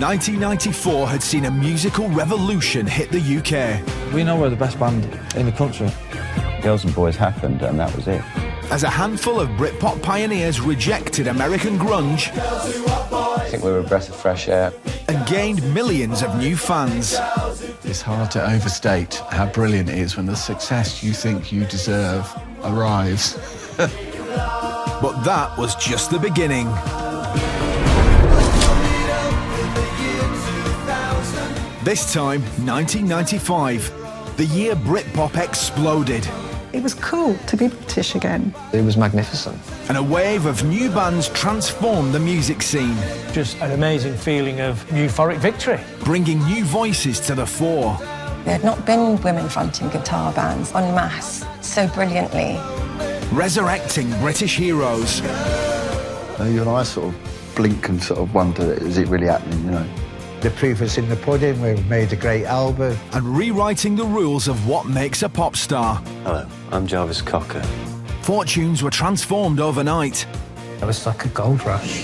1994 had seen a musical revolution hit the UK. We know we're the best band in the country. Girls and Boys happened, and that was it. As a handful of Britpop pioneers rejected American grunge I think we were a breath of fresh air. and gained millions of new fans. It's hard to overstate how brilliant it is when the success you think you deserve arrives. But that was just the beginning. This time, 1995, the year Britpop exploded. It was cool to be British again. It was magnificent. And a wave of new bands transformed the music scene, Just an amazing feeling of euphoric victory. bringing new voices to the fore. There had not been women fronting guitar bands en masse so brilliantly. Resurrecting British heroes You and I sort of blink and sort of wonder, is it really happening, you know? The proof is in the pudding. We've made a great album. and rewriting the rules of what makes a pop star. Hello, I'm Jarvis Cocker. Fortunes were transformed overnight. It was like a gold rush.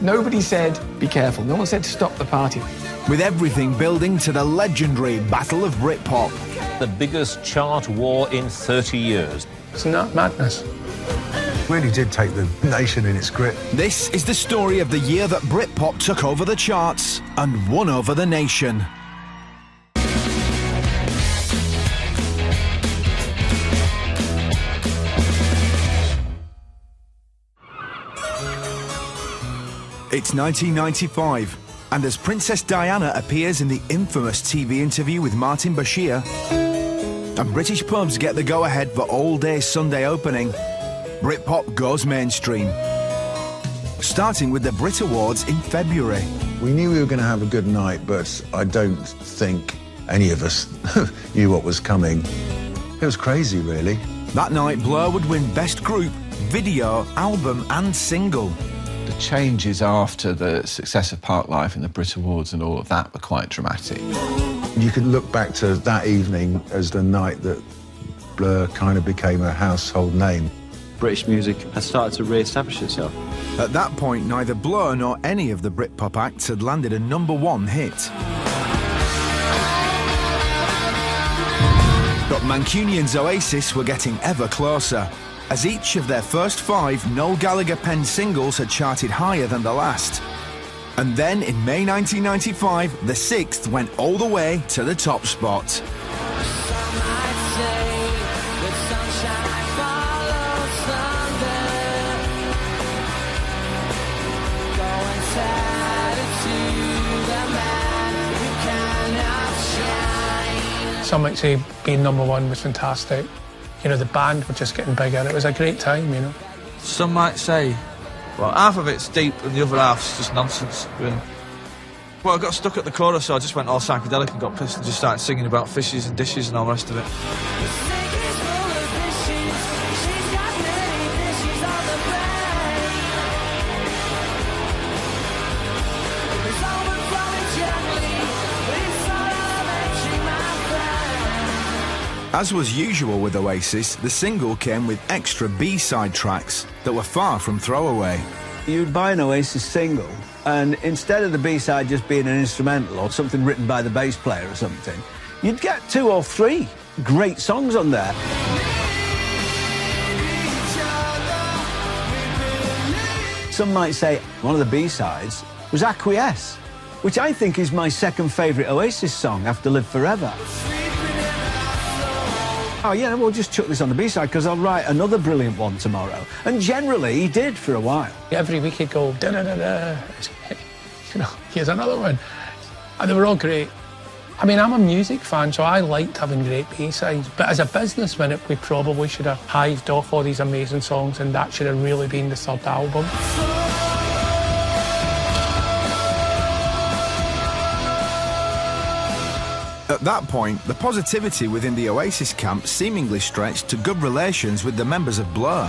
Nobody said, be careful. No one said to stop the party. With everything building to the legendary Battle of Britpop. The biggest chart war in 30 years. Isn't that madness? Really did take the nation in its grip. This is the story of the year that Britpop took over the charts and won over the nation. It's 1995, and as Princess Diana appears in the infamous TV interview with Martin Bashir, and British pubs get the go-ahead for all-day Sunday opening, Britpop goes mainstream. Starting with the Brit Awards in February. We knew we were going to have a good night, but I don't think any of us knew what was coming. It was crazy, really. That night, Blur would win Best Group, Video, Album and Single. The changes after the success of Park Life and the Brit Awards and all of that were quite dramatic. You could look back to that evening as the night that Blur kind of became a household name. British music had started to re-establish itself. At that point, neither Blur nor any of the Britpop acts had landed a #1 hit. But Mancunians Oasis were getting ever closer, as each of their first 5 Noel Gallagher-penned singles had charted higher than the last. And then, in May 1995, the 6th went all the way to the top spot. Some might say being #1 was fantastic. You know, the band were just getting bigger. It was a great time, you know. Some might say, well, half of it's deep and the other half's just nonsense. Really. Well, I got stuck at the chorus, so I just went all psychedelic and got pissed and just started singing about fishes and dishes and all the rest of it. As was usual with Oasis, the single came with extra B-side tracks that were far from throwaway. You'd buy an Oasis single, and instead of the B-side just being an instrumental or something written by the bass player or something, you'd get 2 or 3 great songs on there. Some might say one of the B-sides was Acquiesce, which I think is my second favourite Oasis song after Live Forever. Oh, yeah, we'll just chuck this on the B-side because I'll write another brilliant one tomorrow. And generally, he did for a while. Every week he'd go, da-da-da-da. You know, here's another one. And they were all great. I mean, I'm a music fan, so I liked having great B-sides. But as a businessman, we probably should have hived off all these amazing songs, and that should have really been the 3rd album. At that point, the positivity within the Oasis camp seemingly stretched to good relations with the members of Blur.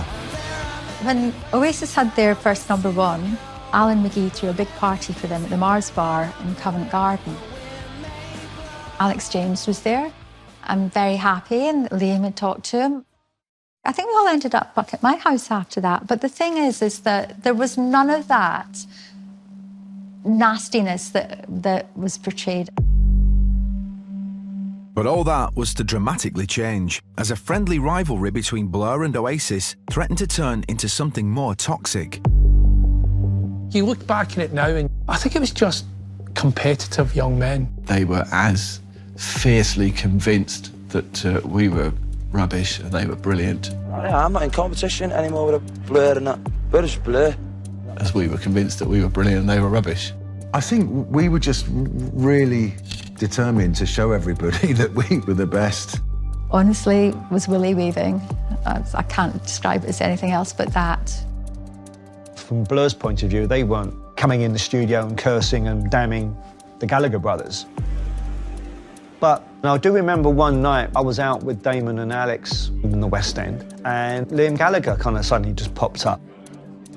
When Oasis had their first #1, Alan McGee threw a big party for them at the Mars Bar in Covent Garden. Alex James was there. I'm very happy, and Liam had talked to him. I think we all ended up back at my house after that. But the thing is that there was none of that nastiness that was portrayed. But all that was to dramatically change, as a friendly rivalry between Blur and Oasis threatened to turn into something more toxic. You look back at it now and I think it was just competitive young men. They were as fiercely convinced that we were rubbish and they were brilliant. Yeah, I'm not in competition anymore with a Blur and that. Blur is Blur. As we were convinced that we were brilliant and they were rubbish. I think we were just really determined to show everybody that we were the best. Honestly, was willy weaving. I can't describe it as anything else but that. From Blur's point of view, they weren't coming in the studio and cursing and damning the Gallagher brothers. But I do remember one night I was out with Damon and Alex in the West End, and Liam Gallagher kind of suddenly just popped up,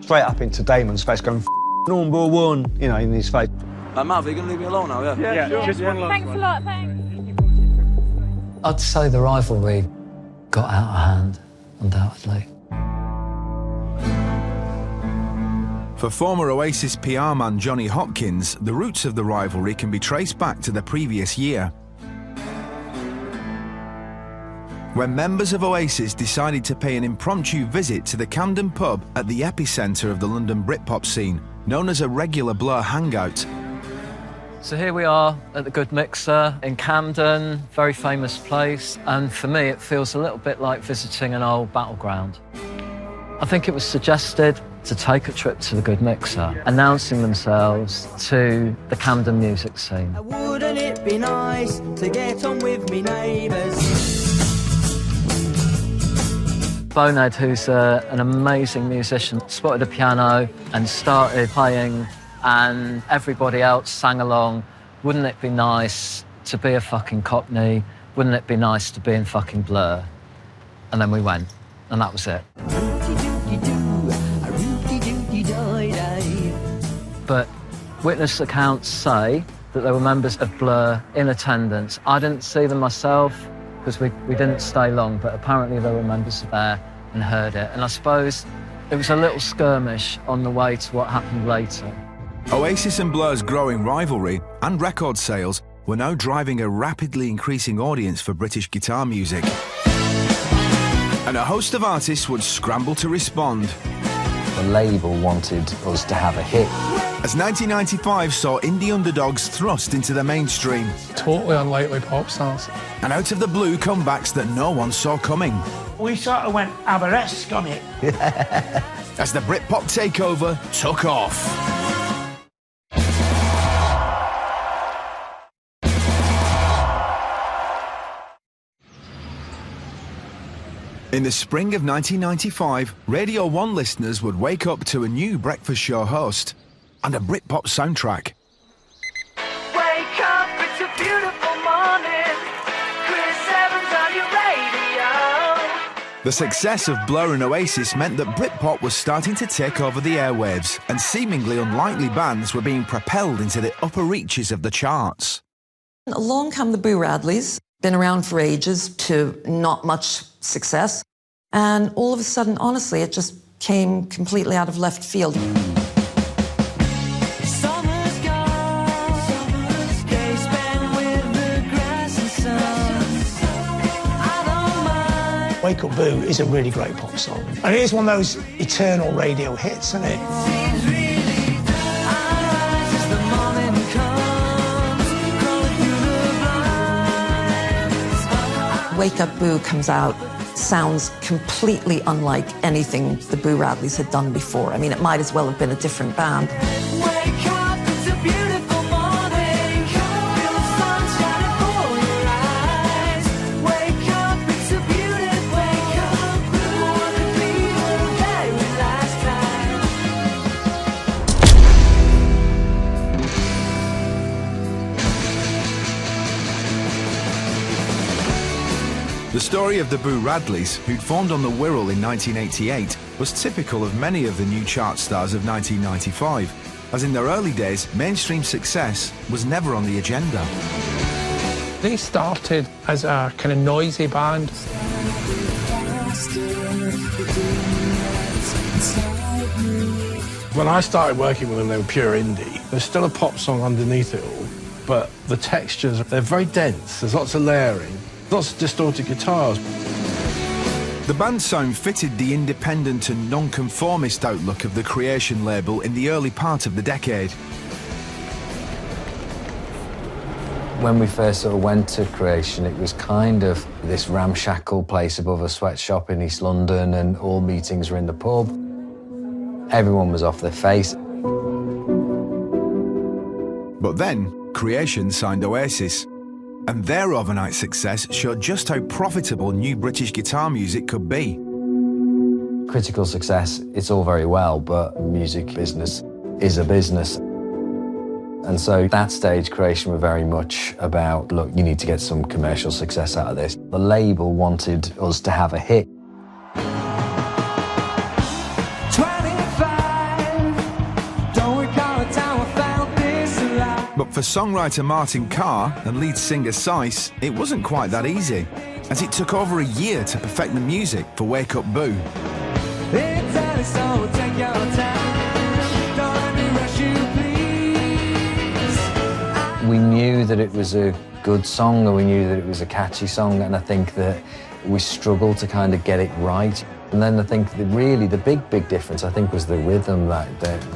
straight up into Damon's face, going, number one, you know, in his face. Mav, are you going to leave me alone now, yeah? Yeah, sure. Just one last one. Thanks a lot, thanks. I'd say the rivalry got out of hand, undoubtedly. For former Oasis PR man Johnny Hopkins, the roots of the rivalry can be traced back to the previous year, when members of Oasis decided to pay an impromptu visit to the Camden pub at the epicentre of the London Britpop scene, known as a regular Blur hangout. So here we are at the Good Mixer in Camden, very famous place, and for me it feels a little bit like visiting an old battleground. I think it was suggested to take a trip to the Good Mixer, announcing themselves to the Camden music scene. Wouldn't it be nice to get on with me neighbours? Bonehead, who's an amazing musician, spotted a piano and started playing, and everybody else sang along. Wouldn't it be nice to be a fucking Cockney? Wouldn't it be nice to be in fucking Blur? And then we went, and that was it. But witness accounts say that there were members of Blur in attendance. I didn't see them myself, because we didn't stay long, but apparently there were members there and heard it. And I suppose it was a little skirmish on the way to what happened later. Oasis and Blur's growing rivalry and record sales were now driving a rapidly increasing audience for British guitar music. And a host of artists would scramble to respond. The label wanted us to have a hit. As 1995 saw indie underdogs thrust into the mainstream. Totally unlikely pop stars. And out of the blue comebacks that no one saw coming. We sort of went Aberesque on it. As the Britpop takeover took off. In the spring of 1995, Radio 1 listeners would wake up to a new breakfast show host and a Britpop soundtrack. Wake up, it's a beautiful morning. Chris Evans on your radio. The success of Blur and Oasis meant that Britpop was starting to take over the airwaves, and seemingly unlikely bands were being propelled into the upper reaches of the charts. Along come the Boo Radleys, been around for ages to not much success, and all of a sudden, honestly, it just came completely out of left field. Wake Up Boo is a really great pop song. And it is one of those eternal radio hits, isn't it? Wake Up Boo comes out, sounds completely unlike anything the Boo Radleys had done before. I mean, it might as well have been a different band. Wake up, it's a beautiful morning. Feel the sun shining for your eyes. Wake up, it's a beautiful wake up. What could be the day we last The story of the Boo Radleys, who'd formed on the Wirral in 1988, was typical of many of the new chart stars of 1995, as in their early days, mainstream success was never on the agenda. They started as a kind of noisy band. When I started working with them, they were pure indie. There's still a pop song underneath it all, but the textures, they're very dense. There's lots of layering, lots of distorted guitars. The band's sound fitted the independent and non-conformist outlook of the Creation label in the early part of the decade. When we first sort of went to Creation, it was kind of this ramshackle place above a sweatshop in East London, and all meetings were in the pub. Everyone was off their face. But then, Creation signed Oasis, and their overnight success showed just how profitable new British guitar music could be. Critical success, it's all very well, but music business is a business. And so that stage, Creation were very much about, look, you need to get some commercial success out of this. The label wanted us to have a hit. 25, don't recall a time I felt this alive. But for songwriter Martin Carr and lead singer Sice, it wasn't quite that easy, as it took over a year to perfect the music for Wake Up Boo. It's early, so take your time. Don't let me rush you, please. We knew that it was a good song, and we knew that it was a catchy song, and I think that we struggled to kind of get it right. And then I think that really the big difference, I think, was the rhythm, that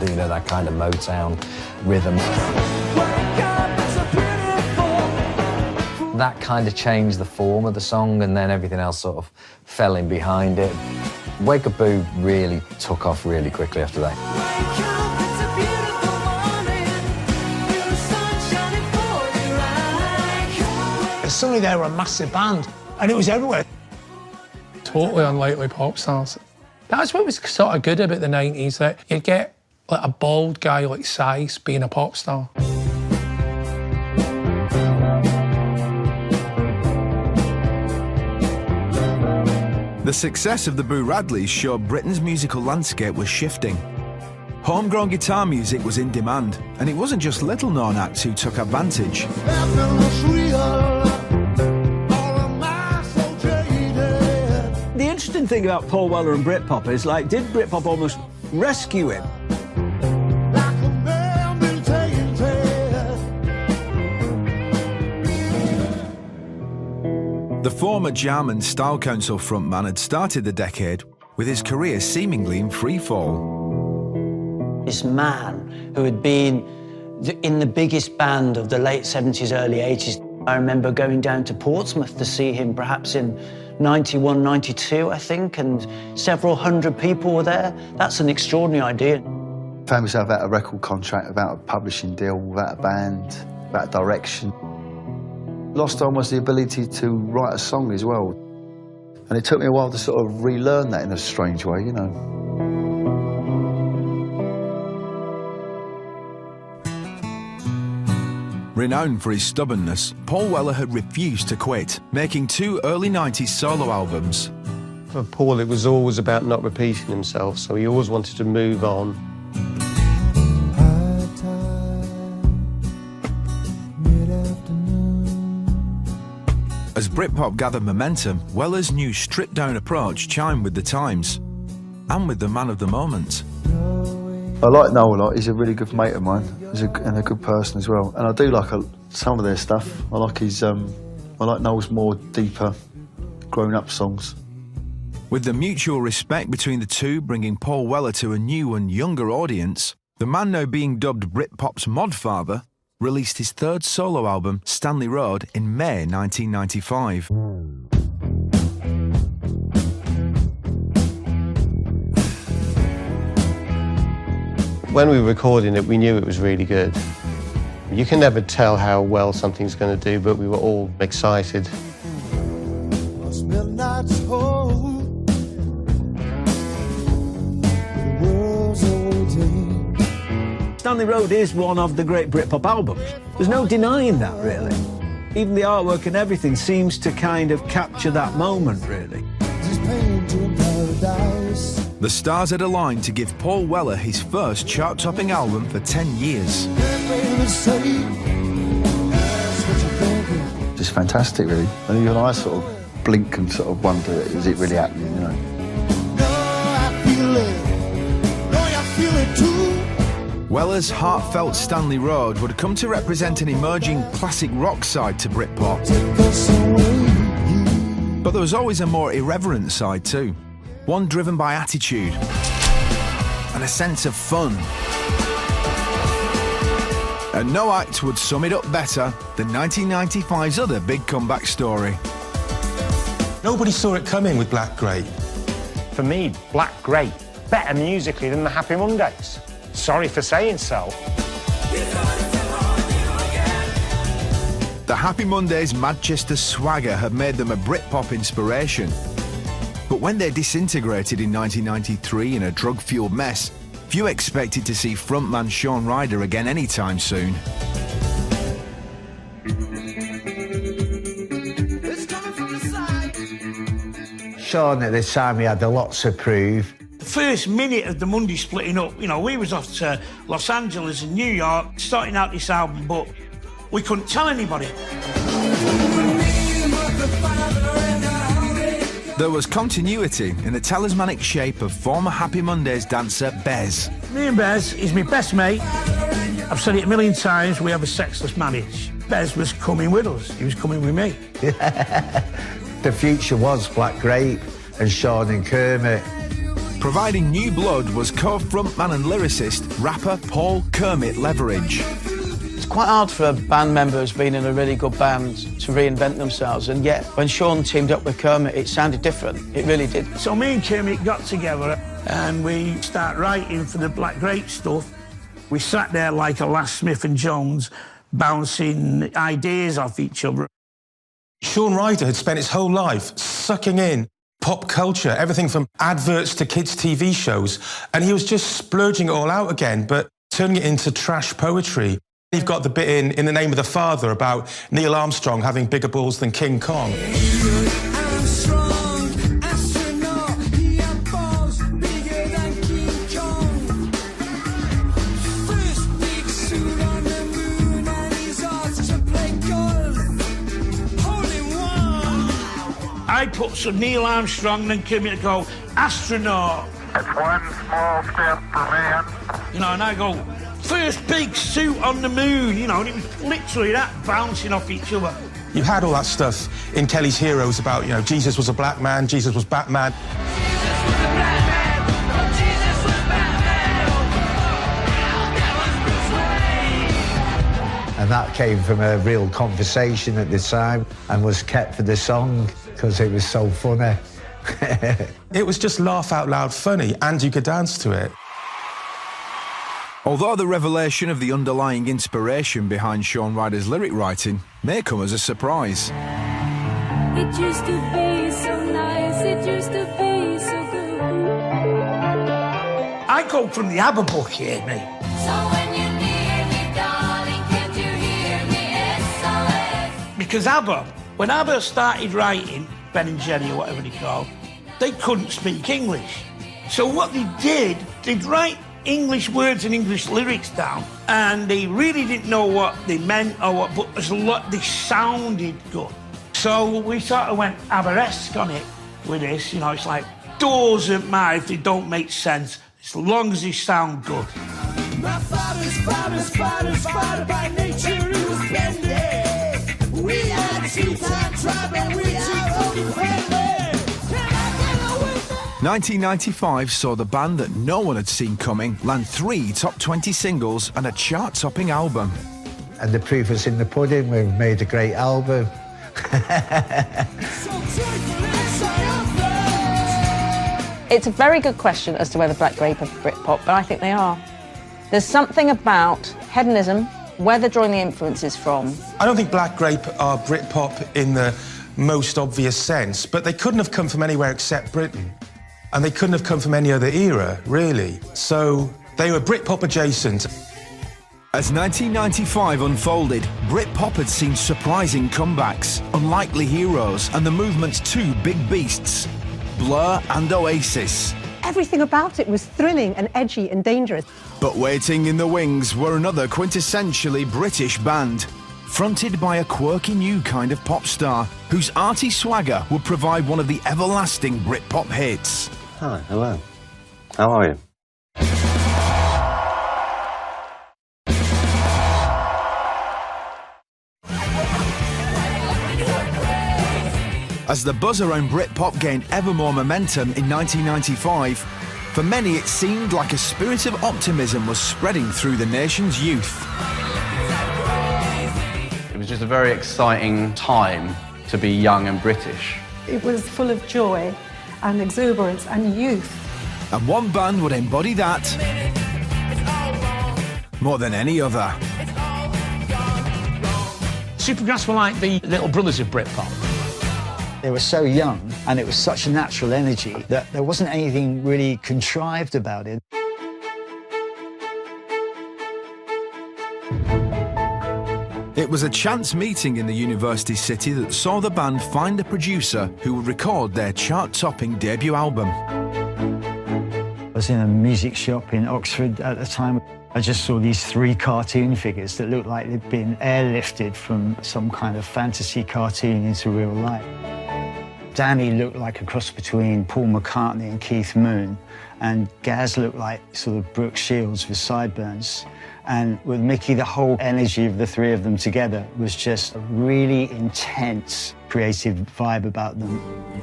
you know, that kind of Motown rhythm. That kind of changed the form of the song, and then everything else sort of fell in behind it. Wake Up Boo really took off really quickly after that. Suddenly they were a massive band, and it was everywhere. Totally unlikely pop stars. That's what was sort of good about the 90s, that you'd get like a bald guy like Sice being a pop star. The success of the Boo Radleys showed Britain's musical landscape was shifting. Homegrown guitar music was in demand, and it wasn't just little-known acts who took advantage. The interesting thing about Paul Weller and Britpop is, like, did Britpop almost rescue him? The former Jam and Style Council frontman had started the decade with his career seemingly in free fall. This man who had been in the biggest band of the late 70s, early 80s. I remember going down to Portsmouth to see him perhaps in 91, 92, I think, and several hundred people were there. That's an extraordinary idea. Found myself without a record contract, without a publishing deal, without a band, without direction. Lost almost the ability to write a song as well. And it took me a while to sort of relearn that in a strange way, you know. Renowned for his stubbornness, Paul Weller had refused to quit, making 2 early 90s solo albums. For Paul, it was always about not repeating himself, so he always wanted to move on. As Britpop gathered momentum, Weller's new stripped-down approach chimed with the times, and with the man of the moment. I like Noel a lot. He's a really good mate of mine. And a good person as well. And I do like some of their stuff. I like Noel's more deeper, grown-up songs. With the mutual respect between the two bringing Paul Weller to a new and younger audience, the man now being dubbed Britpop's modfather released his 3rd solo album, Stanley Road, in May 1995. When we were recording it, we knew it was really good. You can never tell how well something's going to do, but we were all excited. Stanley Road is one of the great Britpop albums. There's no denying that, really. Even the artwork and everything seems to kind of capture that moment, really. The stars had aligned to give Paul Weller his first chart-topping album for 10 years. Just fantastic, really. And even I sort of blink and sort of wonder, is it really happening, you know? No, I feel it. No, I feel it too. Weller's heartfelt Stanley Road would come to represent an emerging classic rock side to Britpop. But there was always a more irreverent side too, one driven by attitude and a sense of fun. And no act would sum it up better than 1995's other big comeback story. Nobody saw it coming with Black Grape. For me, Black Grape, better musically than the Happy Mondays. Sorry for saying so. The Happy Mondays' Manchester swagger had made them a Britpop inspiration. But when they disintegrated in 1993 in a drug-fueled mess, few expected to see frontman Shaun Ryder again anytime soon. Shaun, at this time, he had a lot to prove. The first minute of the Monday splitting up, you know, we was off to Los Angeles and New York, starting out this album, but we couldn't tell anybody. There was continuity in the talismanic shape of former Happy Mondays dancer Bez. Me and Bez is my best mate. I've said it a million times, we have a sexless marriage. Bez was coming with us, he was coming with me. The future was Black Grape and Shaun and Kermit. Providing new blood was co-frontman and lyricist, rapper Paul Kermit Leveridge. It's quite hard for a band member who's been in a really good band to reinvent themselves, and yet when Shaun teamed up with Kermit, it sounded different. It really did. So me and Kermit got together and we start writing for the Black Grape stuff. We sat there like a last Smith and Jones, bouncing ideas off each other. Shaun Ryder had spent his whole life sucking in pop culture, everything from adverts to kids' TV shows, and he was just splurging it all out again, but turning it into trash poetry. You've got the bit in The Name of the Father about Neil Armstrong having bigger balls than King Kong. I put some Neil Armstrong and Kermit to go, astronaut. It's one small step for man. You know, and I go, first big suit on the moon, you know, and it was literally that bouncing off each other. You had all that stuff in Kelly's Heroes about, you know, Jesus was a black man, Jesus was Batman. And that came from a real conversation at the time and was kept for the song because it was so funny. It was just laugh out loud funny, and you could dance to it. Although the revelation of the underlying inspiration behind Shaun Ryder's lyric writing may come as a surprise. It used to be so nice, it used to be so good. I go from the ABBA book here, mate. So when you're near me, darling, can't you hear me? SOS. Because ABBA, when ABBA started writing, Ben and Jerry or whatever they called, they couldn't speak English. So what they did, they'd write English words and English lyrics down, and they really didn't know what they meant or what, but there's a lot, they sounded good. So we sort of went ABBA-esque on it with this, you know, it's like, doesn't matter if they don't make sense, as long as they sound good. My father's father by nature, he was splendid. We had two-time tribe and we are only friendly. 1995 saw the band that no one had seen coming land 3 top 20 singles and a chart-topping album. And the proof was in the pudding. We made a great album. It's a very good question as to whether Black Grape are Britpop, but I think they are. There's something about hedonism, where they're drawing the influences from. I don't think Black Grape are Britpop in the most obvious sense, but they couldn't have come from anywhere except Britain. And they couldn't have come from any other era, really. So they were Britpop adjacent. As 1995 unfolded, Britpop had seen surprising comebacks, unlikely heroes, and the movement's two big beasts, Blur and Oasis. Everything about it was thrilling and edgy and dangerous. But waiting in the wings were another quintessentially British band, fronted by a quirky new kind of pop star, whose arty swagger would provide one of the everlasting Britpop hits. Hi, hello. How are you? As the buzz around Britpop gained ever more momentum in 1995, for many it seemed like a spirit of optimism was spreading through the nation's youth. It was just a very exciting time to be young and British. It was full of joy and exuberance and youth. And one band would embody that more than any other. Supergrass were like the little brothers of Britpop. They were so young, and it was such a natural energy that there wasn't anything really contrived about it. It was a chance meeting in the university city that saw the band find a producer who would record their chart-topping debut album. I was in a music shop in Oxford at the time. I just saw these 3 cartoon figures that looked like they'd been airlifted from some kind of fantasy cartoon into real life. Danny looked like a cross between Paul McCartney and Keith Moon, and Gaz looked like sort of Brooke Shields with sideburns. And with Mickey, the whole energy of the 3 of them together was just a really intense creative vibe about them.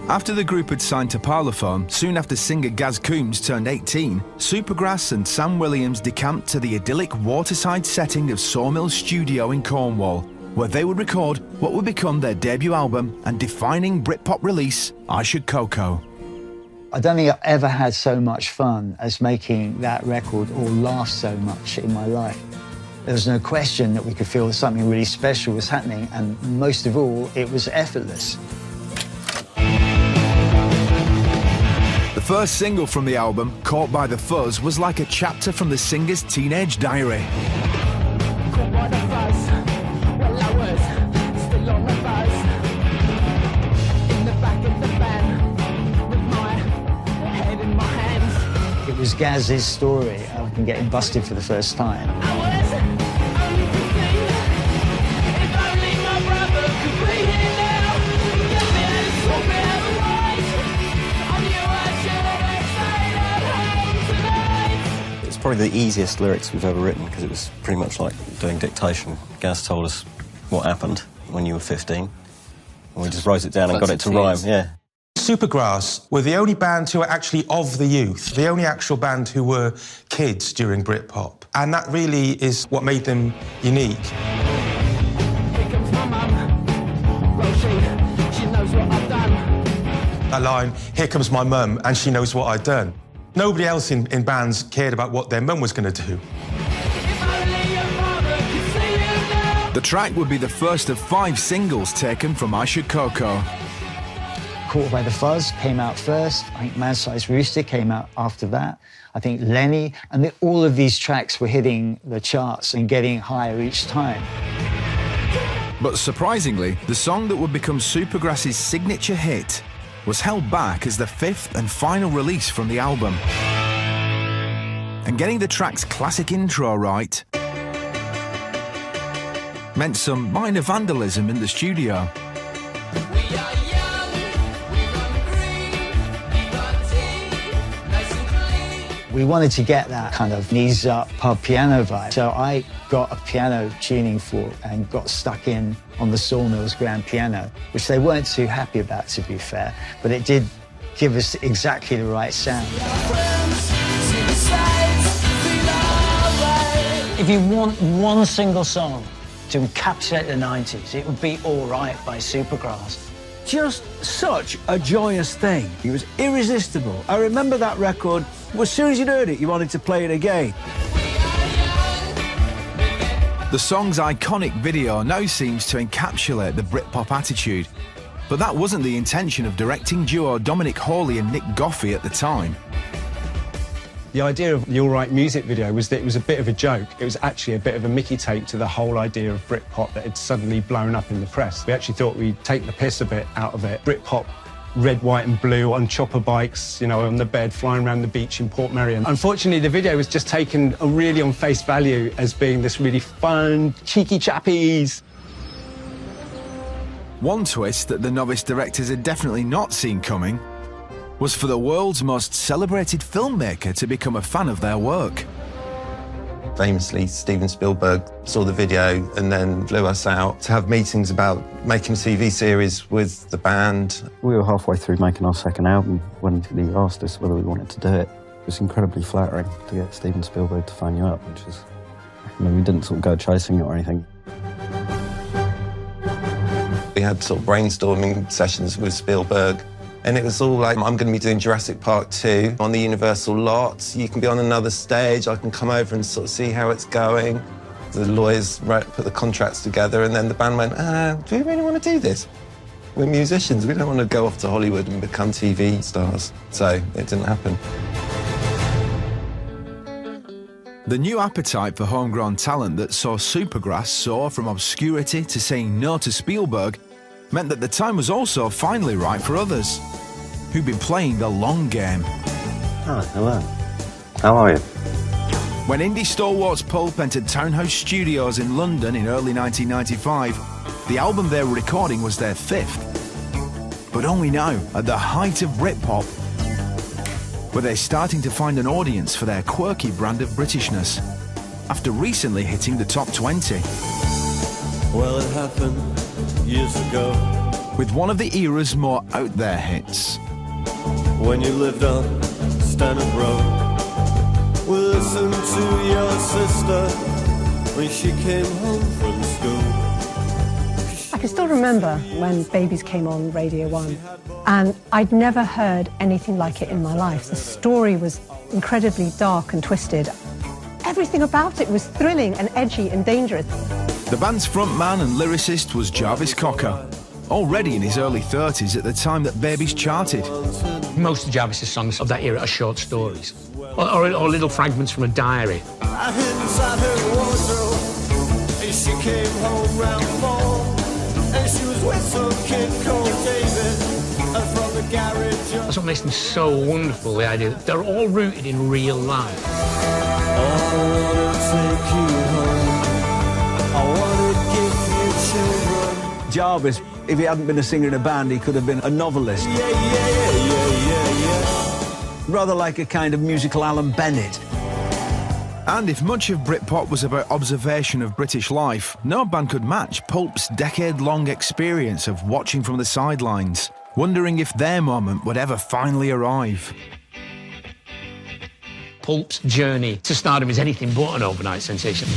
After the group had signed to Parlophone, soon after singer Gaz Coombs turned 18, Supergrass and Sam Williams decamped to the idyllic waterside setting of Sawmill Studio in Cornwall, where they would record what would become their debut album and defining Britpop release, I Should Coco. I don't think I've ever had so much fun as making that record or laughed so much in my life. There was no question that we could feel that something really special was happening, and most of all, it was effortless. The first single from the album, Caught by the Fuzz, was like a chapter from the singer's teenage diary. It was Gaz's story of him getting busted for the first time. It's probably the easiest lyrics we've ever written because it was pretty much like doing dictation. Gaz told us what happened when you were 15, and we just wrote it down and got it to rhyme, yeah. Supergrass were the only band who were actually of the youth, the only actual band who were kids during Britpop. And that really is what made them unique. That line, here comes my mum and she knows what I've done. Nobody else in bands cared about what their mum was going to do. The track would be the first of 5 singles taken from I Should Coco. Caught by the Fuzz came out first. I think Man-Sized Rooster came out after that. I think Lenny, and all of these tracks were hitting the charts and getting higher each time. But surprisingly, the song that would become Supergrass's signature hit was held back as the 5th and final release from the album. And getting the track's classic intro right meant some minor vandalism in the studio. We wanted to get that kind of knees-up pub piano vibe. So I got a piano tuning fork and got stuck in on the Sawmill's grand piano, which they weren't too happy about, to be fair, but it did give us exactly the right sound. If you want one single song to encapsulate the 90s, it would be All Right by Supergrass. Just such a joyous thing. It was irresistible. I remember that record. As soon as you'd heard it, you wanted to play it again. The song's iconic video now seems to encapsulate the Britpop attitude, but that wasn't the intention of directing duo Dominic Hawley and Nick Goffey at the time. The idea of the All Right music video was that it was a bit of a joke. It was actually a bit of a Mickey take to the whole idea of Britpop that had suddenly blown up in the press. We actually thought we'd take the piss a bit out of it. Britpop, red, white and blue, on chopper bikes, you know, on the bed, flying around the beach in Port Merion. Unfortunately, the video was just taken really on face value as being this really fun, cheeky chappies. One twist that the novice directors had definitely not seen coming was for the world's most celebrated filmmaker to become a fan of their work. Famously, Steven Spielberg saw the video and then flew us out to have meetings about making a TV series with the band. We were halfway through making our second album when he asked us whether we wanted to do it. It was incredibly flattering to get Steven Spielberg to phone you up, which is, I mean, we didn't sort of go chasing it or anything. We had sort of brainstorming sessions with Spielberg, and it was all like, I'm going to be doing Jurassic Park 2 on the Universal lot. You can be on another stage. I can come over and sort of see how it's going. The lawyers put the contracts together, and then the band went, do we really want to do this? We're musicians. We don't want to go off to Hollywood and become TV stars. So it didn't happen. The new appetite for homegrown talent that saw Supergrass soar from obscurity to saying no to Spielberg meant that the time was also finally right for others, who'd been playing the long game. Oh, hello. How are you? When indie stalwarts Pulp entered Townhouse Studios in London in early 1995, the album they were recording was their 5th. But only now, at the height of Britpop, were they starting to find an audience for their quirky brand of Britishness, after recently hitting the top 20. Well, it happened years ago, with one of the era's more out-there hits. when you lived on Stanhope Road. We listened to your sister when she came home from school. I can still remember when Babies came on Radio 1, and I'd never heard anything like it in my life. The story was incredibly dark and twisted. Everything about it was thrilling and edgy and dangerous. The band's frontman and lyricist was Jarvis Cocker, already in his early 30s at the time that Babies charted. Most of Jarvis's songs of that era are short stories, or little fragments from a diary. I hid inside her wardrobe, and she came home round 4, and she was with some kid called David, from the garage. That's what makes them so wonderful, the idea that they're all rooted in real life. I wanna take you home, I wanna give you children. Jarvis, if he hadn't been a singer in a band, he could have been a novelist. Rather like a kind of musical Alan Bennett. And if much of Britpop was about observation of British life, no band could match Pulp's decade-long experience of watching from the sidelines, wondering if their moment would ever finally arrive. Pulp's journey to stardom is anything but an overnight sensation.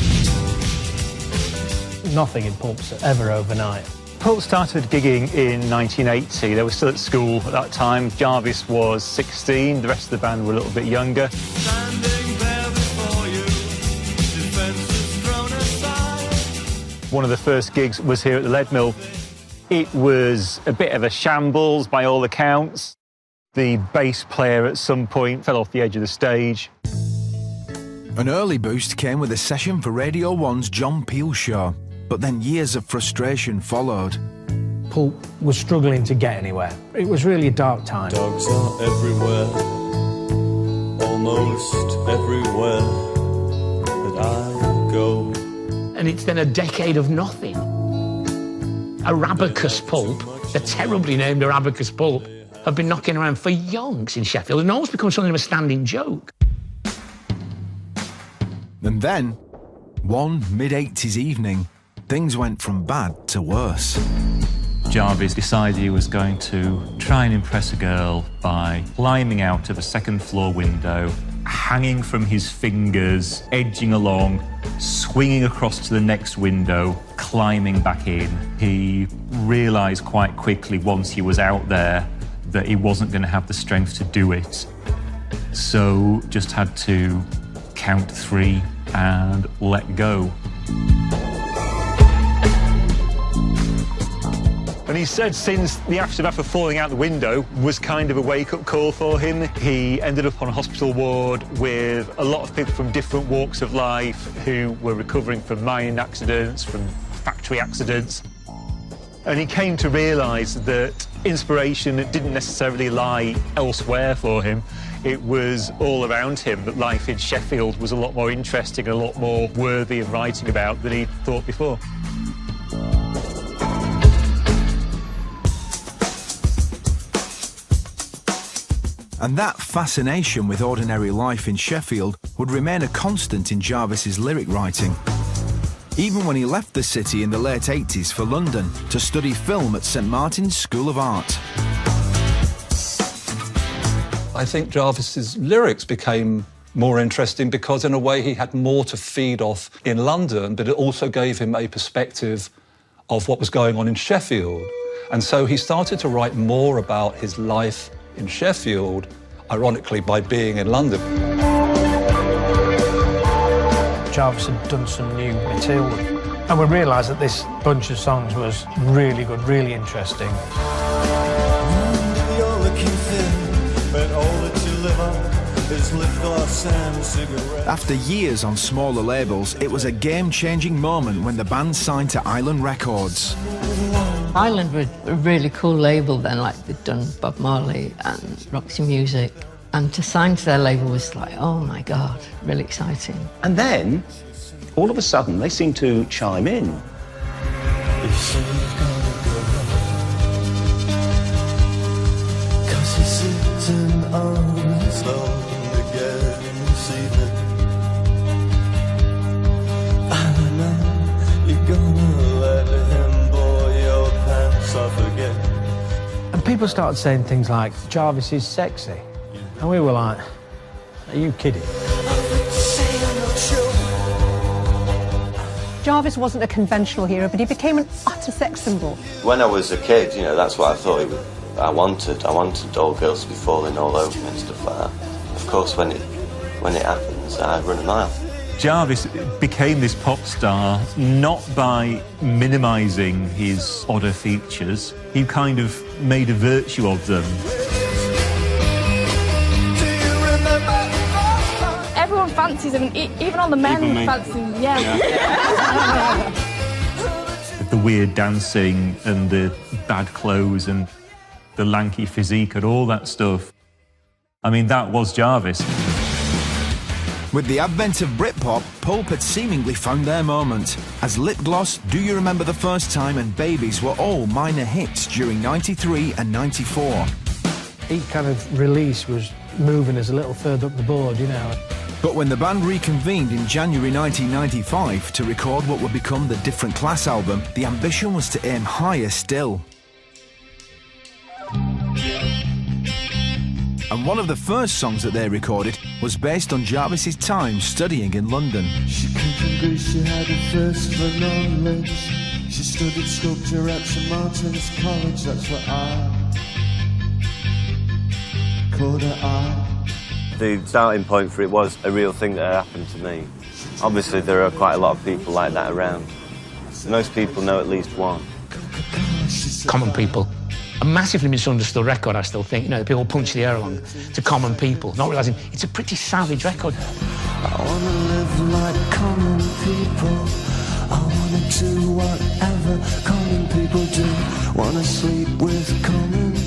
Nothing in Pulp's ever overnight. Pulp started gigging in 1980. They were still at school at that time. Jarvis was 16, the rest of the band were a little bit younger. One of the first gigs was here at the Lead Mill. It was a bit of a shambles by all accounts. The bass player at some point fell off the edge of the stage. An early boost came with a session for Radio 1's John Peel show, but then years of frustration followed. Pulp was struggling to get anywhere. It was really a dark time. Dogs are everywhere, almost everywhere that I go. And it's then a decade of nothing. Arabacus Pulp, the terribly named Arabacus Pulp, have been knocking around for yonks in Sheffield and almost become something of a standing joke. And then, one mid-80s evening, things went from bad to worse. Jarvis decided he was going to try and impress a girl by climbing out of a second-floor window, hanging from his fingers, edging along, swinging across to the next window, climbing back in. He realised quite quickly once he was out there that he wasn't going to have the strength to do it. So just had to count 3 and let go. And he said since the aftermath of falling out the window was kind of a wake-up call for him. He ended up on a hospital ward with a lot of people from different walks of life who were recovering from mining accidents, from factory accidents. And he came to realise that inspiration didn't necessarily lie elsewhere for him. It was all around him, that life in Sheffield was a lot more interesting and a lot more worthy of writing about than he'd thought before. And that fascination with ordinary life in Sheffield would remain a constant in Jarvis's lyric writing. Even when he left the city in the late 80s for London to study film at St Martin's School of Art. I think Jarvis's lyrics became more interesting because in a way he had more to feed off in London, but it also gave him a perspective of what was going on in Sheffield. And so he started to write more about his life in Sheffield, ironically by being in London. Jarvis had done some new material, and we realised that this bunch of songs was really good, really interesting. You're looking thin, but all that you live on is lip gloss and cigarettes. After years on smaller labels, it was a game-changing moment when the band signed to Island Records. Island were a really cool label then, like they'd done Bob Marley and Roxy Music. And to sign to their label was like, oh my God, really exciting. And then, all of a sudden, they seem to chime in. And people started saying things like, Jarvis is sexy. And we were like, are you kidding? Jarvis wasn't a conventional hero, but he became an utter sex symbol. When I was a kid, you know, that's what I thought I wanted. I wanted all girls to be falling all over me and stuff like that. Of course, when it happens, I run a mile. Jarvis became this pop star not by minimising his odder features. He kind of made a virtue of them. Everyone fancies him, even all the men fancy him, yeah. The weird dancing and the bad clothes and the lanky physique and all that stuff. I mean, that was Jarvis. With the advent of Britpop, Pulp had seemingly found their moment, as Lip Gloss, Do You Remember the First Time and Babies were all minor hits during 93 and 94. Each kind of release was moving us a little further up the board, you know. But when the band reconvened in January 1995 to record what would become the Different Class album, the ambition was to aim higher still. And one of the first songs that they recorded was based on Jarvis's time studying in London. She came from Greece, she had a thirst for knowledge. She studied sculpture at St Martin's College, that's what I called her art. The starting point for it was a real thing that happened to me. Obviously, there are quite a lot of people like that around. Most people know at least one. Common People. A massively misunderstood record, I still think. You know, people punch the air along to Common People, not realising it's a pretty savage record. I wanna live like common people. I wanna do whatever common people do. Wanna sleep with common people.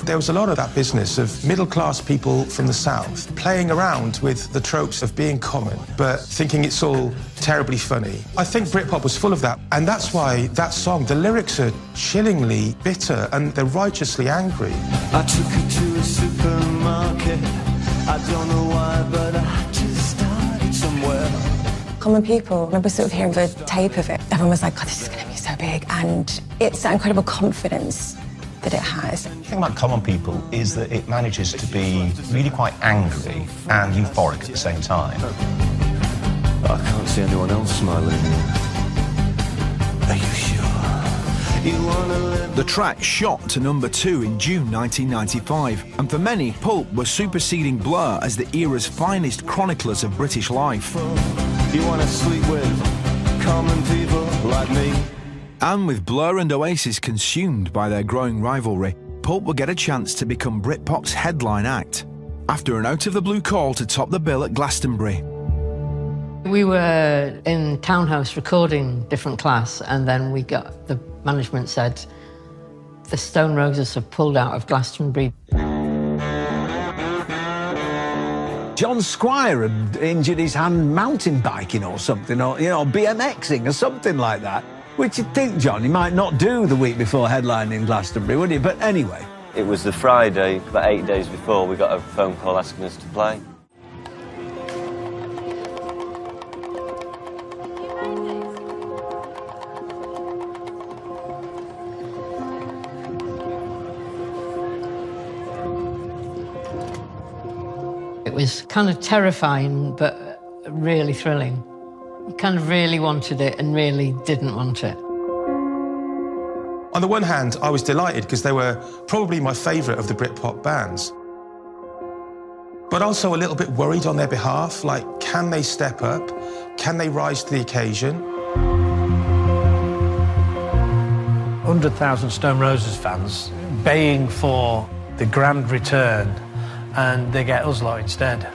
There was a lot of that business of middle-class people from the South playing around with the tropes of being common, but thinking it's all terribly funny. I think Britpop was full of that, and that's why that song, the lyrics are chillingly bitter and they're righteously angry. I took her to a supermarket. I don't know why, but I just started somewhere. Common People, I remember sort of hearing the tape of it. Everyone was like, God, this is going to be so big. And it's that incredible confidence that it has. The thing about Common People is that it manages to be really quite angry and euphoric at the same time. I can't see anyone else smiling. Are you sure? You wanna live? The track shot to number 2 in June 1995, and for many, Pulp were superseding Blur as the era's finest chroniclers of British life. You wanna sleep with common people like me? And with Blur and Oasis consumed by their growing rivalry, Pulp would get a chance to become Britpop's headline act, after an out-of-the-blue call to top the bill at Glastonbury. We were in Townhouse recording Different Class, and then the management said, the Stone Roses have pulled out of Glastonbury. John Squire had injured his hand mountain biking or something, or, you know, BMXing or something like that. Which you'd think, John, he might not do the week before headlining Glastonbury, would he? But anyway, It was the Friday, about 8 days before, we got a phone call asking us to play. It was kind of terrifying, but really thrilling. You kind of really wanted it and really didn't want it. On the one hand, I was delighted because they were probably my favourite of the Britpop bands. But also a little bit worried on their behalf, like, can they step up? Can they rise to the occasion? 100,000 Stone Roses fans baying for the grand return, and they get us lot instead.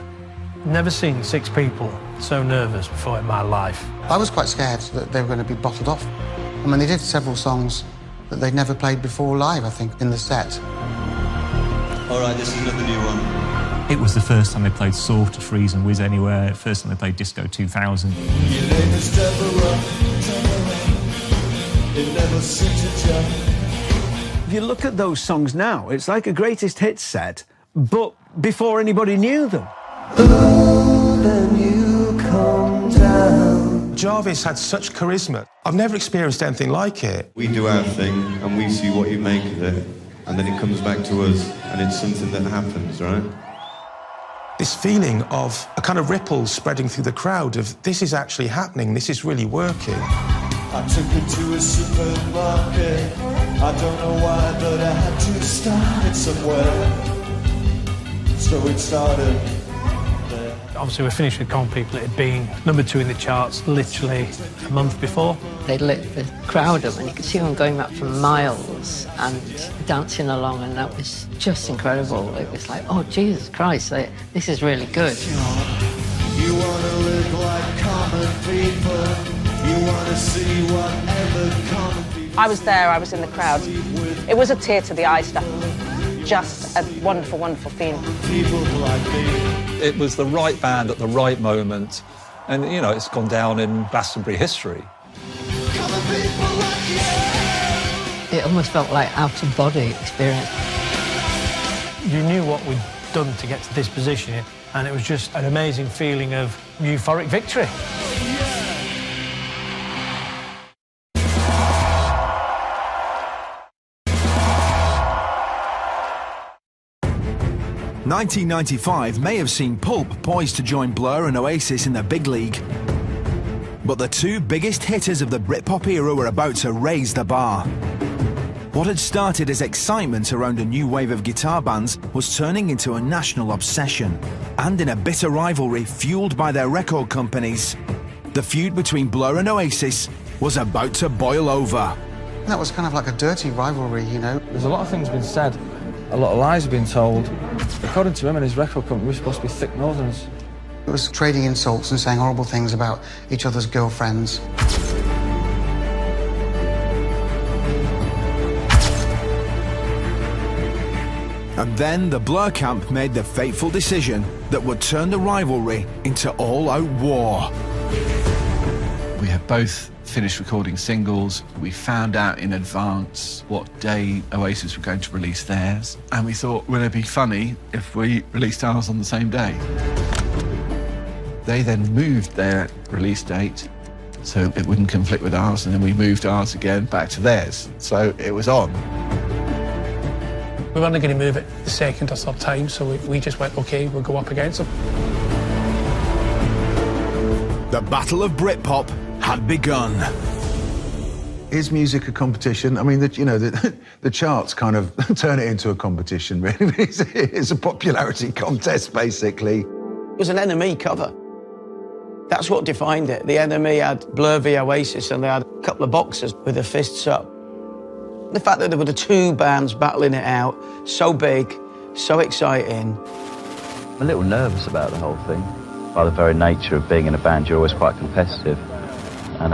Never seen 6 people so nervous before in my life. I was quite scared that they were going to be bottled off. I mean, they did several songs that they'd never played before live, I think, in the set. All right, this is another new one. It was the first time they played Sort of Freeze and Whiz Anywhere, first time they played Disco 2000. If you look at those songs now, it's like a greatest hits set, but before anybody knew them. Then you come down. Jarvis had such charisma. I've never experienced anything like it. We do our thing and we see what you make of it, and then it comes back to us and it's something that happens, right? This feeling of a kind of ripple spreading through the crowd of this is actually happening, this is really working. I took her to a supermarket. I don't know why, but I had to start it somewhere. So it started. Obviously, we finished with Common People. It had been #2 in the charts literally a month before. They lit the crowd up and you could see them going back for miles and dancing along, and that was just incredible. It was like, oh, Jesus Christ, this is really good. You want to live like common people. You want to see whatever common people. I was there, I was in the crowd. It was a tear to the eye stuff. Just a wonderful, wonderful feeling. People like me. It was the right band at the right moment, and, you know, it's gone down in Glastonbury history. It almost felt like out-of-body experience. You knew what we'd done to get to this position, and it was just an amazing feeling of euphoric victory. 1995 may have seen Pulp poised to join Blur and Oasis in the big league. But the 2 biggest hitters of the Britpop era were about to raise the bar. What had started as excitement around a new wave of guitar bands was turning into a national obsession, and in a bitter rivalry fueled by their record companies. The feud between Blur and Oasis was about to boil over. That was kind of like a dirty rivalry, you know. There's a lot of things been said, a lot of lies have been told. According to him and his record company, we're supposed to be thick northerners. It was trading insults and saying horrible things about each other's girlfriends. And then the Blur camp made the fateful decision that would turn the rivalry into all-out war. We had both finished recording singles. We found out in advance what day Oasis were going to release theirs, and we thought, would it be funny if we released ours on the same day? They then moved their release date so it wouldn't conflict with ours, and then we moved ours again back to theirs, so it was on. We weren't going to move it the second or third time, so we just went, OK, we'll go up against them. The Battle of Britpop had begun. Is music a competition? I mean, the charts kind of turn it into a competition, really. It's a popularity contest, basically. It was an NME cover. That's what defined it. The NME had Blur v Oasis, and they had a couple of boxers with their fists up. The fact that there were the 2 bands battling it out, so big, so exciting. I'm a little nervous about the whole thing. By the very nature of being in a band, you're always quite competitive. And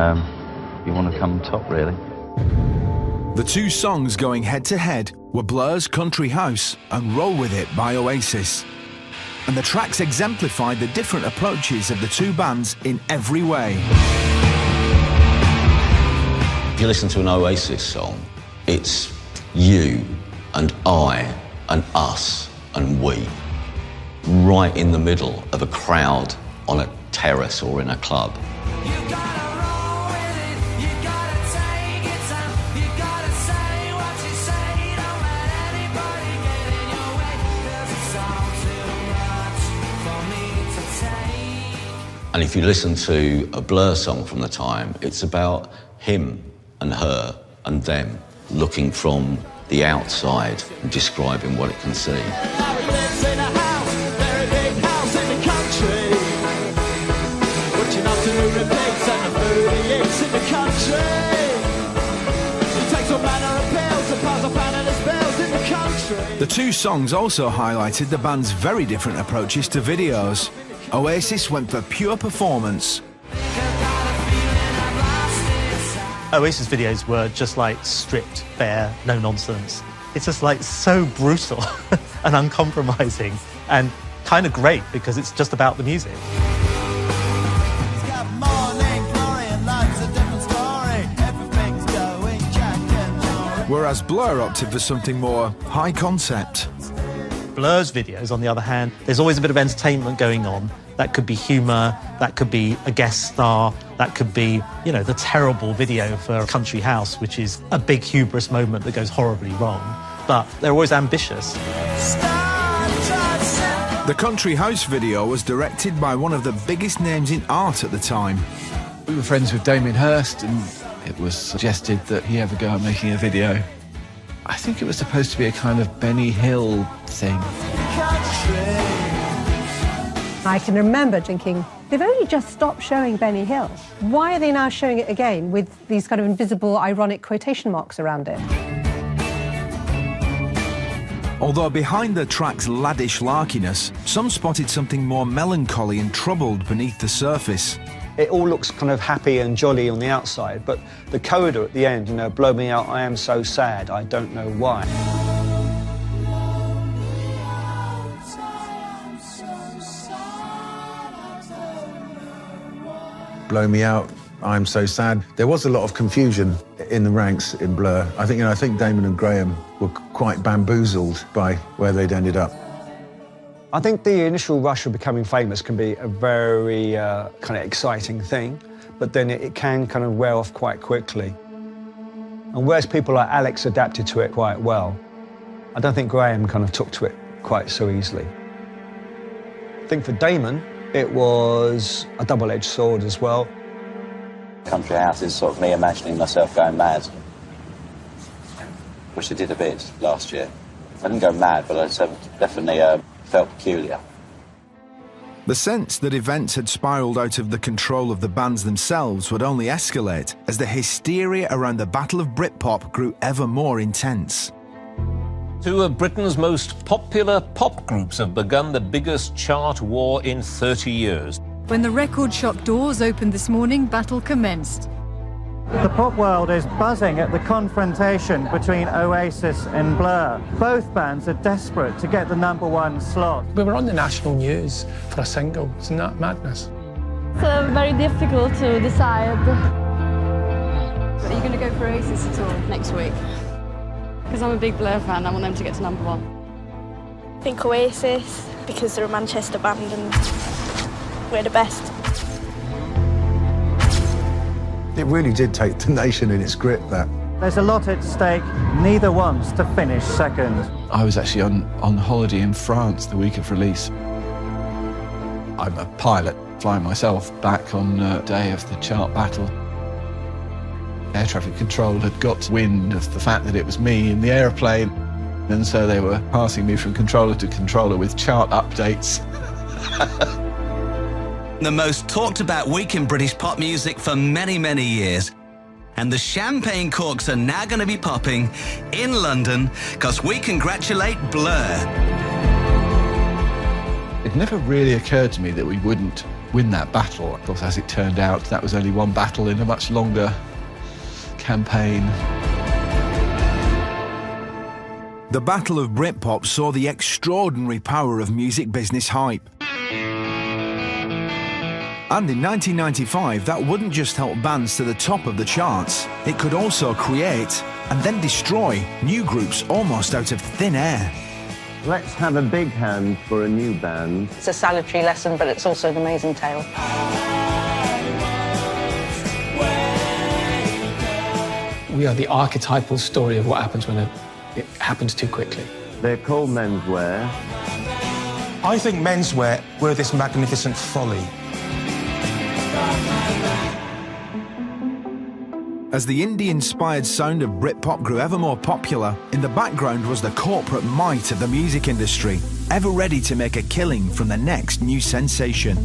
you want to come top, really. The 2 songs going head-to-head were Blur's Country House and Roll With It by Oasis. And the tracks exemplified the different approaches of the 2 bands in every way. If you listen to an Oasis song, it's you and I and us and we, right in the middle of a crowd on a terrace or in a club. And if you listen to a Blur song from the time, it's about him and her and them looking from the outside and describing what it can see. The two songs also highlighted the band's very different approaches to videos. Oasis went for pure performance. Oasis videos were just like stripped, bare, no nonsense. It's just like so brutal and uncompromising and kind of great because it's just about the music. Whereas Blur opted for something more high concept. Blur's videos, on the other hand, there's always a bit of entertainment going on. That could be humour, that could be a guest star, that could be, you know, the terrible video for Country House, which is a big hubris moment that goes horribly wrong. But they're always ambitious. The Country House video was directed by one of the biggest names in art at the time. We were friends with Damien Hirst, and it was suggested that he have a go at making a video. I think it was supposed to be a kind of Benny Hill thing. I can remember thinking, they've only just stopped showing Benny Hill. Why are they now showing it again with these kind of invisible, ironic quotation marks around it? Although behind the track's laddish larkiness, some spotted something more melancholy and troubled beneath the surface. It all looks kind of happy and jolly on the outside, but the coda at the end, you know, blow me out, I am so sad, I don't know why. Blow me out, I'm so sad. There was a lot of confusion in the ranks in Blur. I think Damon and Graham were quite bamboozled by where they'd ended up. I think the initial rush of becoming famous can be a very kind of exciting thing, but then it can kind of wear off quite quickly. And whereas people like Alex adapted to it quite well, I don't think Graham kind of took to it quite so easily. I think for Damon, it was a double-edged sword as well. Country House is sort of me imagining myself going mad, which I did a bit last year. I didn't go mad, but I definitely felt peculiar. The sense that events had spiralled out of the control of the bands themselves would only escalate as the hysteria around the Battle of Britpop grew ever more intense. Two of Britain's most popular pop groups have begun the biggest chart war in 30 years. When the record shop doors opened this morning, battle commenced. The pop world is buzzing at the confrontation between Oasis and Blur. Both bands are desperate to get the #1 slot. We were on the national news for a single. Isn't that madness? It's very difficult to decide. Are you going to go for Oasis at all next week? Because I'm a big Blur fan, I want them to get to #1. I think Oasis, because they're a Manchester band and we're the best. It really did take the nation in its grip, that. There's a lot at stake. Neither wants to finish second. I was actually on holiday in France the week of release. I'm a pilot, flying myself back on the day of the chart battle. Air traffic control had got wind of the fact that it was me in the aeroplane, and so they were passing me from controller to controller with chart updates. The most talked about week in British pop music for many, many years. And the champagne corks are now going to be popping in London because we congratulate Blur. It never really occurred to me that we wouldn't win that battle. Of course, as it turned out, that was only one battle in a much longer campaign. The Battle of Britpop saw the extraordinary power of music business hype. And in 1995, that wouldn't just help bands to the top of the charts. It could also create and then destroy new groups almost out of thin air. Let's have a big hand for a new band. It's a salutary lesson, but it's also an amazing tale. We are the archetypal story of what happens when it happens too quickly. They're called menswear. I think menswear were this magnificent folly. As the indie-inspired sound of Britpop grew ever more popular, in the background was the corporate might of the music industry, ever ready to make a killing from the next new sensation.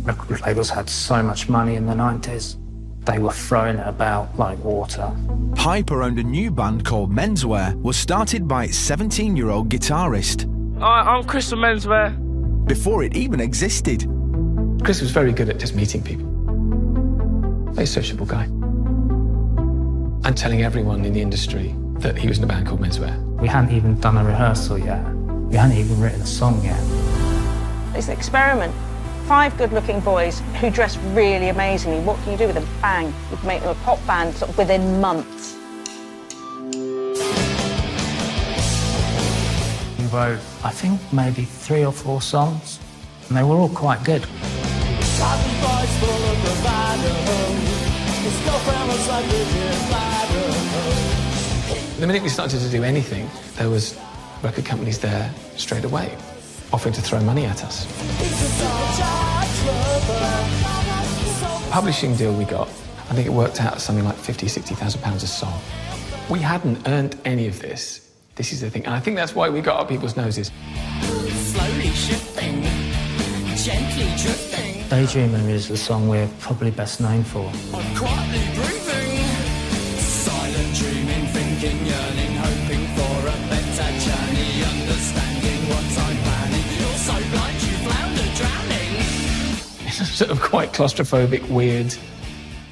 Record labels had so much money in the 90s. They were throwing it about like water. Hype around a new band called Menswear was started by its 17-year-old guitarist. I'm Chris from Menswear. Before it even existed. Chris was very good at just meeting people. Very sociable guy. And telling everyone in the industry that he was in a band called Menswear. We hadn't even done a rehearsal yet. We hadn't even written a song yet. It's an experiment. 5 good-looking boys who dress really amazingly. What can you do with them? Bang. You can make them a pop band sort of within months. We wrote, I think, maybe 3 or 4 songs, and they were all quite good. The minute we started to do anything, there was record companies there straight away, offering to throw money at us. Publishing deal we got, I think it worked out at something like £50,000–60,000 a song. We hadn't earned any of this. This is the thing, and I think that's why we got up people's noses. Slowly shifting, gently drifting. Daydreamer is the song we're probably best known for. I'm quietly breathing, silent dreaming, thinking, yearning, hoping for a better journey, understanding what I'm planning. You're so blind you flounder, drowning. It's a sort of quite claustrophobic, weird,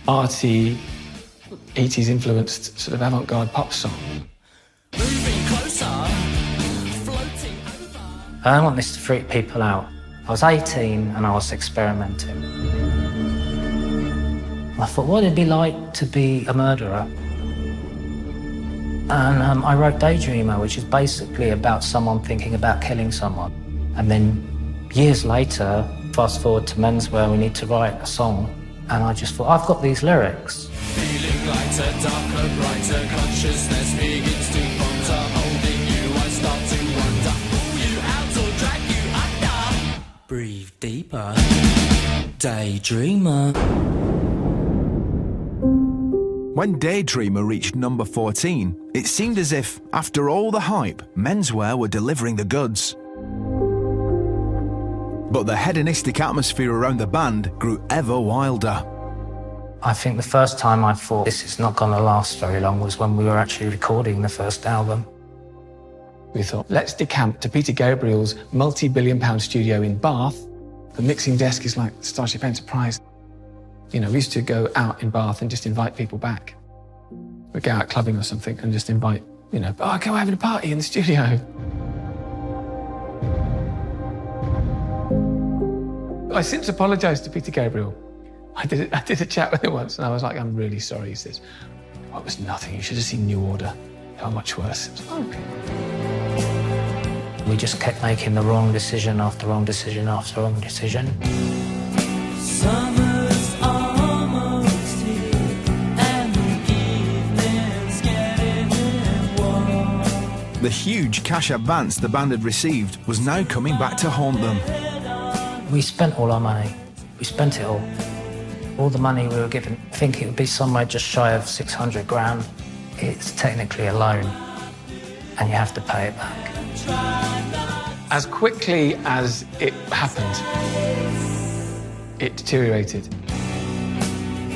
arty, 80s influenced sort of avant-garde pop song. Moving closer, floating over. I don't want this to freak people out. I was 18 and I was experimenting. I thought, what would it be like to be a murderer? And I wrote Daydreamer, which is basically about someone thinking about killing someone. And then years later, fast forward to Menswear, we need to write a song. And I just thought, I've got these lyrics. Feeling lighter, darker, brighter, consciousness begins to falter. Holding you, I start to wonder, pull you out or drag you under. Breathe deeper, Daydreamer. When Daydreamer reached number 14, it seemed as if, after all the hype, Menswear were delivering the goods. But the hedonistic atmosphere around the band grew ever wilder. I think the first time I thought this is not going to last very long was when we were actually recording the first album. We thought, let's decamp to Peter Gabriel's multi-billion-pound studio in Bath. The mixing desk is like Starship Enterprise. You know, we used to go out in Bath and just invite people back. We'd go out clubbing or something and just invite, you know, oh, go having a party in the studio. I since apologised to Peter Gabriel. I did a chat with him once and I was like, I'm really sorry. He says, oh, it was nothing. You should have seen New Order. How much worse. It was like, okay. We just kept making the wrong decision after wrong decision after wrong decision. Summer's almost here, and the evening's getting warm. The huge cash advance the band had received was now coming back to haunt them. We spent all our money. We spent it all. All the money we were given. I think it would be somewhere just shy of 600 grand. It's technically a loan, and you have to pay it back. As quickly as it happened, it deteriorated.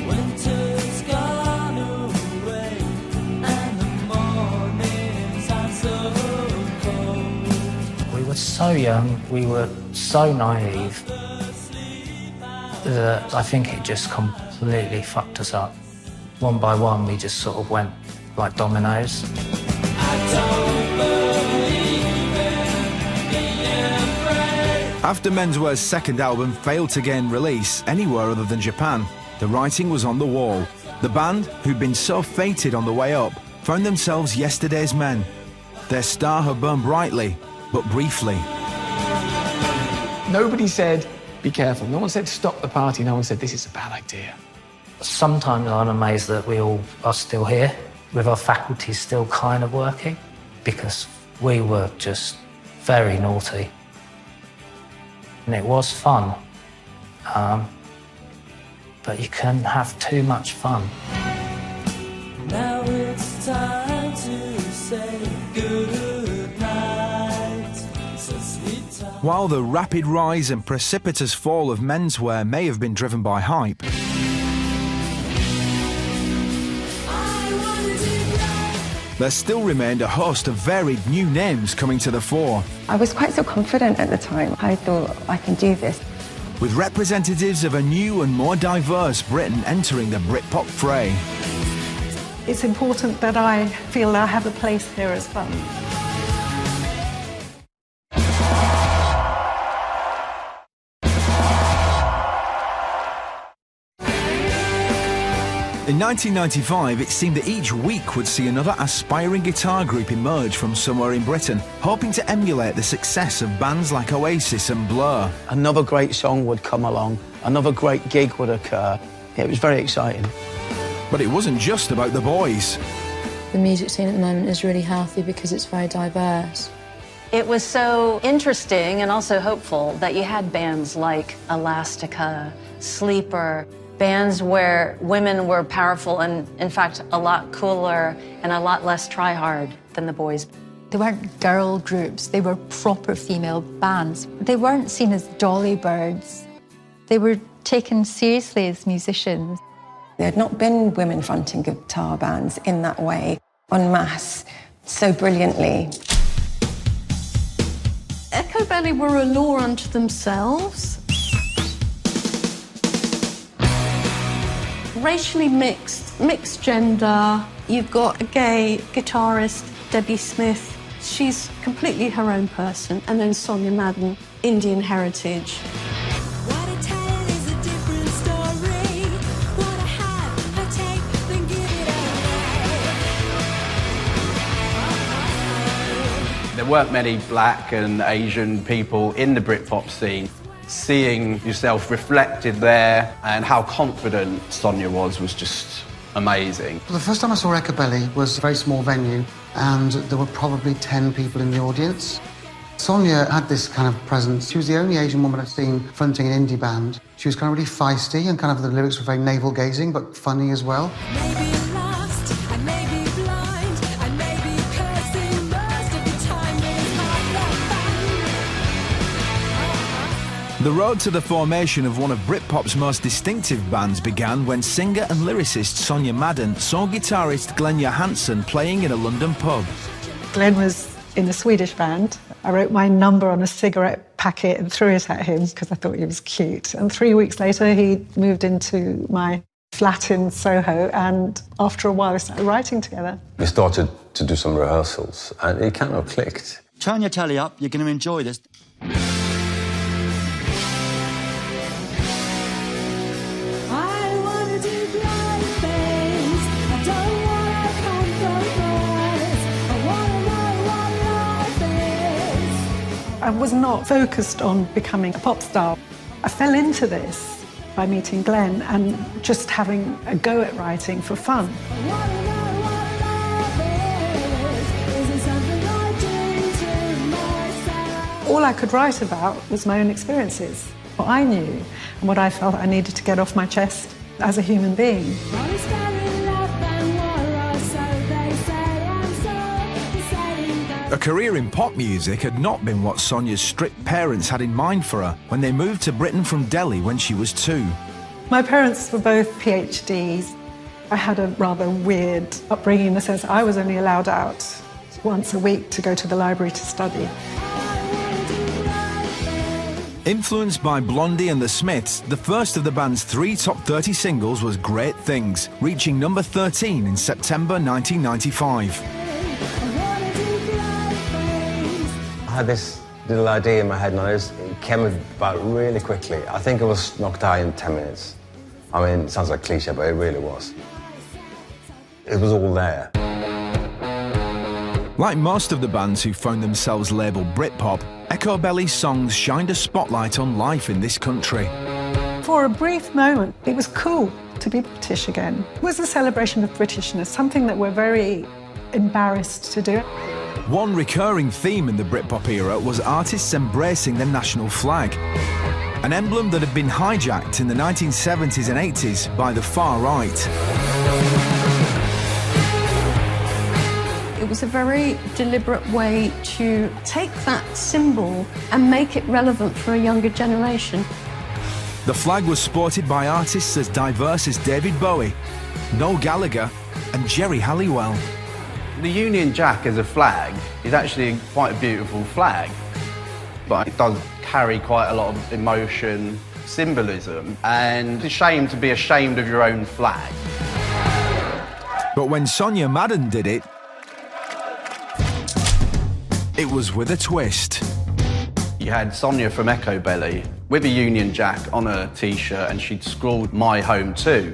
Winter's gone away, and the mornings are so cold. We were so young, we were so naive, that I think it just completely fucked us up. One by one, we just sort of went like dominoes. After Menswear's second album failed to gain release anywhere other than Japan, the writing was on the wall. The band, who'd been so fated on the way up, found themselves yesterday's men. Their star had burned brightly, but briefly. Nobody said, be careful. No one said, stop the party. No one said, this is a bad idea. Sometimes I'm amazed that we all are still here, with our faculties still kind of working, because we were just very naughty. And it was fun. But you can have too much fun. Now it's time to say good night. So sleep tight. While the rapid rise and precipitous fall of Menswear may have been driven by hype, there still remained a host of varied new names coming to the fore. I was quite so confident at the time. I thought, I can do this. With representatives of a new and more diverse Britain entering the Britpop fray. It's important that I feel I have a place here as well. In 1995, it seemed that each week would see another aspiring guitar group emerge from somewhere in Britain, hoping to emulate the success of bands like Oasis and Blur. Another great song would come along, another great gig would occur. It was very exciting. But it wasn't just about the boys. The music scene at the moment is really healthy because it's very diverse. It was so interesting and also hopeful that you had bands like Elastica, Sleeper, bands where women were powerful and, in fact, a lot cooler and a lot less try-hard than the boys. They weren't girl groups, they were proper female bands. They weren't seen as dolly birds. They were taken seriously as musicians. There had not been women fronting guitar bands in that way, en masse, so brilliantly. Echo Belly were a law unto themselves. Racially mixed gender. You've got a gay guitarist, Debbie Smith. She's completely her own person. And then Sonia Madden, Indian heritage. There weren't many black and Asian people in the Britpop scene. Seeing yourself reflected there and how confident Sonia was just amazing. Well, the first time I saw Echo Belly was a very small venue and there were probably 10 people in the audience. Sonia had this kind of presence. She was the only Asian woman I'd seen fronting an indie band. She was kind of really feisty and kind of the lyrics were very navel-gazing but funny as well. The road to the formation of one of Britpop's most distinctive bands began when singer and lyricist Sonia Madden saw guitarist Glenn Johansson playing in a London pub. Glenn was in a Swedish band. I wrote my number on a cigarette packet and threw it at him because I thought he was cute. And 3 weeks later, he moved into my flat in Soho, and after a while, we started writing together. We started to do some rehearsals, and it kind of clicked. Turn your telly up, you're going to enjoy this. I was not focused on becoming a pop star. I fell into this by meeting Glenn and just having a go at writing for fun. All I could write about was my own experiences, what I knew and what I felt I needed to get off my chest as a human being. A career in pop music had not been what Sonia's strict parents had in mind for her when they moved to Britain from Delhi when she was 2. My parents were both PhDs. I had a rather weird upbringing in the sense I was only allowed out once a week to go to the library to study. Influenced by Blondie and the Smiths, the first of the band's 3 top 30 singles was Great Things, reaching number 13 in September 1995. I had this little idea in my head and I was came about really quickly. I think it was knocked out in 10 minutes. I mean, it sounds like cliche, but it really was. It was all there. Like most of the bands who found themselves labelled Britpop, Echo Belly's songs shined a spotlight on life in this country. For a brief moment, it was cool to be British again. It was a celebration of Britishness, something that we're very embarrassed to do. One recurring theme in the Britpop era was artists embracing the national flag, an emblem that had been hijacked in the 1970s and 80s by the far right. It was a very deliberate way to take that symbol and make it relevant for a younger generation. The flag was sported by artists as diverse as David Bowie, Noel Gallagher and Jerry Halliwell. The Union Jack as a flag is actually quite a beautiful flag, but it does carry quite a lot of emotion, symbolism, and it's a shame to be ashamed of your own flag. But when Sonia Madden did it, it was with a twist. You had Sonia from Echo Belly with a Union Jack on her T-shirt, and she'd scrawled "My Home Too."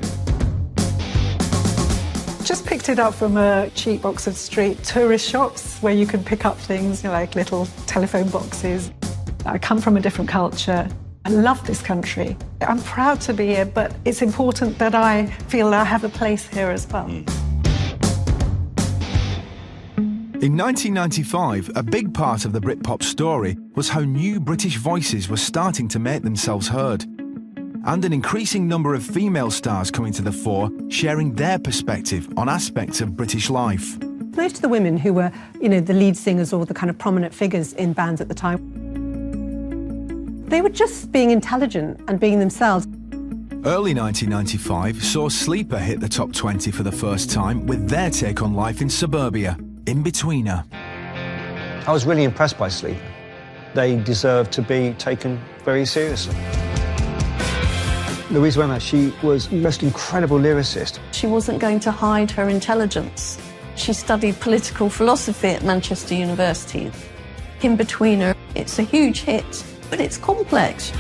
Just picked it up from a cheap Oxford Street tourist shops where you can pick up things, you know, like little telephone boxes. I come from a different culture. I love this country. I'm proud to be here, but it's important that I feel I have a place here as well. In 1995, a big part of the Britpop story was how new British voices were starting to make themselves heard, and an increasing number of female stars coming to the fore, sharing their perspective on aspects of British life. Most of the women who were, you know, the lead singers or the kind of prominent figures in bands at the time, they were just being intelligent and being themselves. Early 1995 saw Sleeper hit the top 20 for the first time with their take on life in suburbia, In-Betweener. I was really impressed by Sleeper. They deserve to be taken very seriously. Louise Wemmer, she was the most incredible lyricist. She wasn't going to hide her intelligence. She studied political philosophy at Manchester University. In-Betweener, it's a huge hit, but it's complex.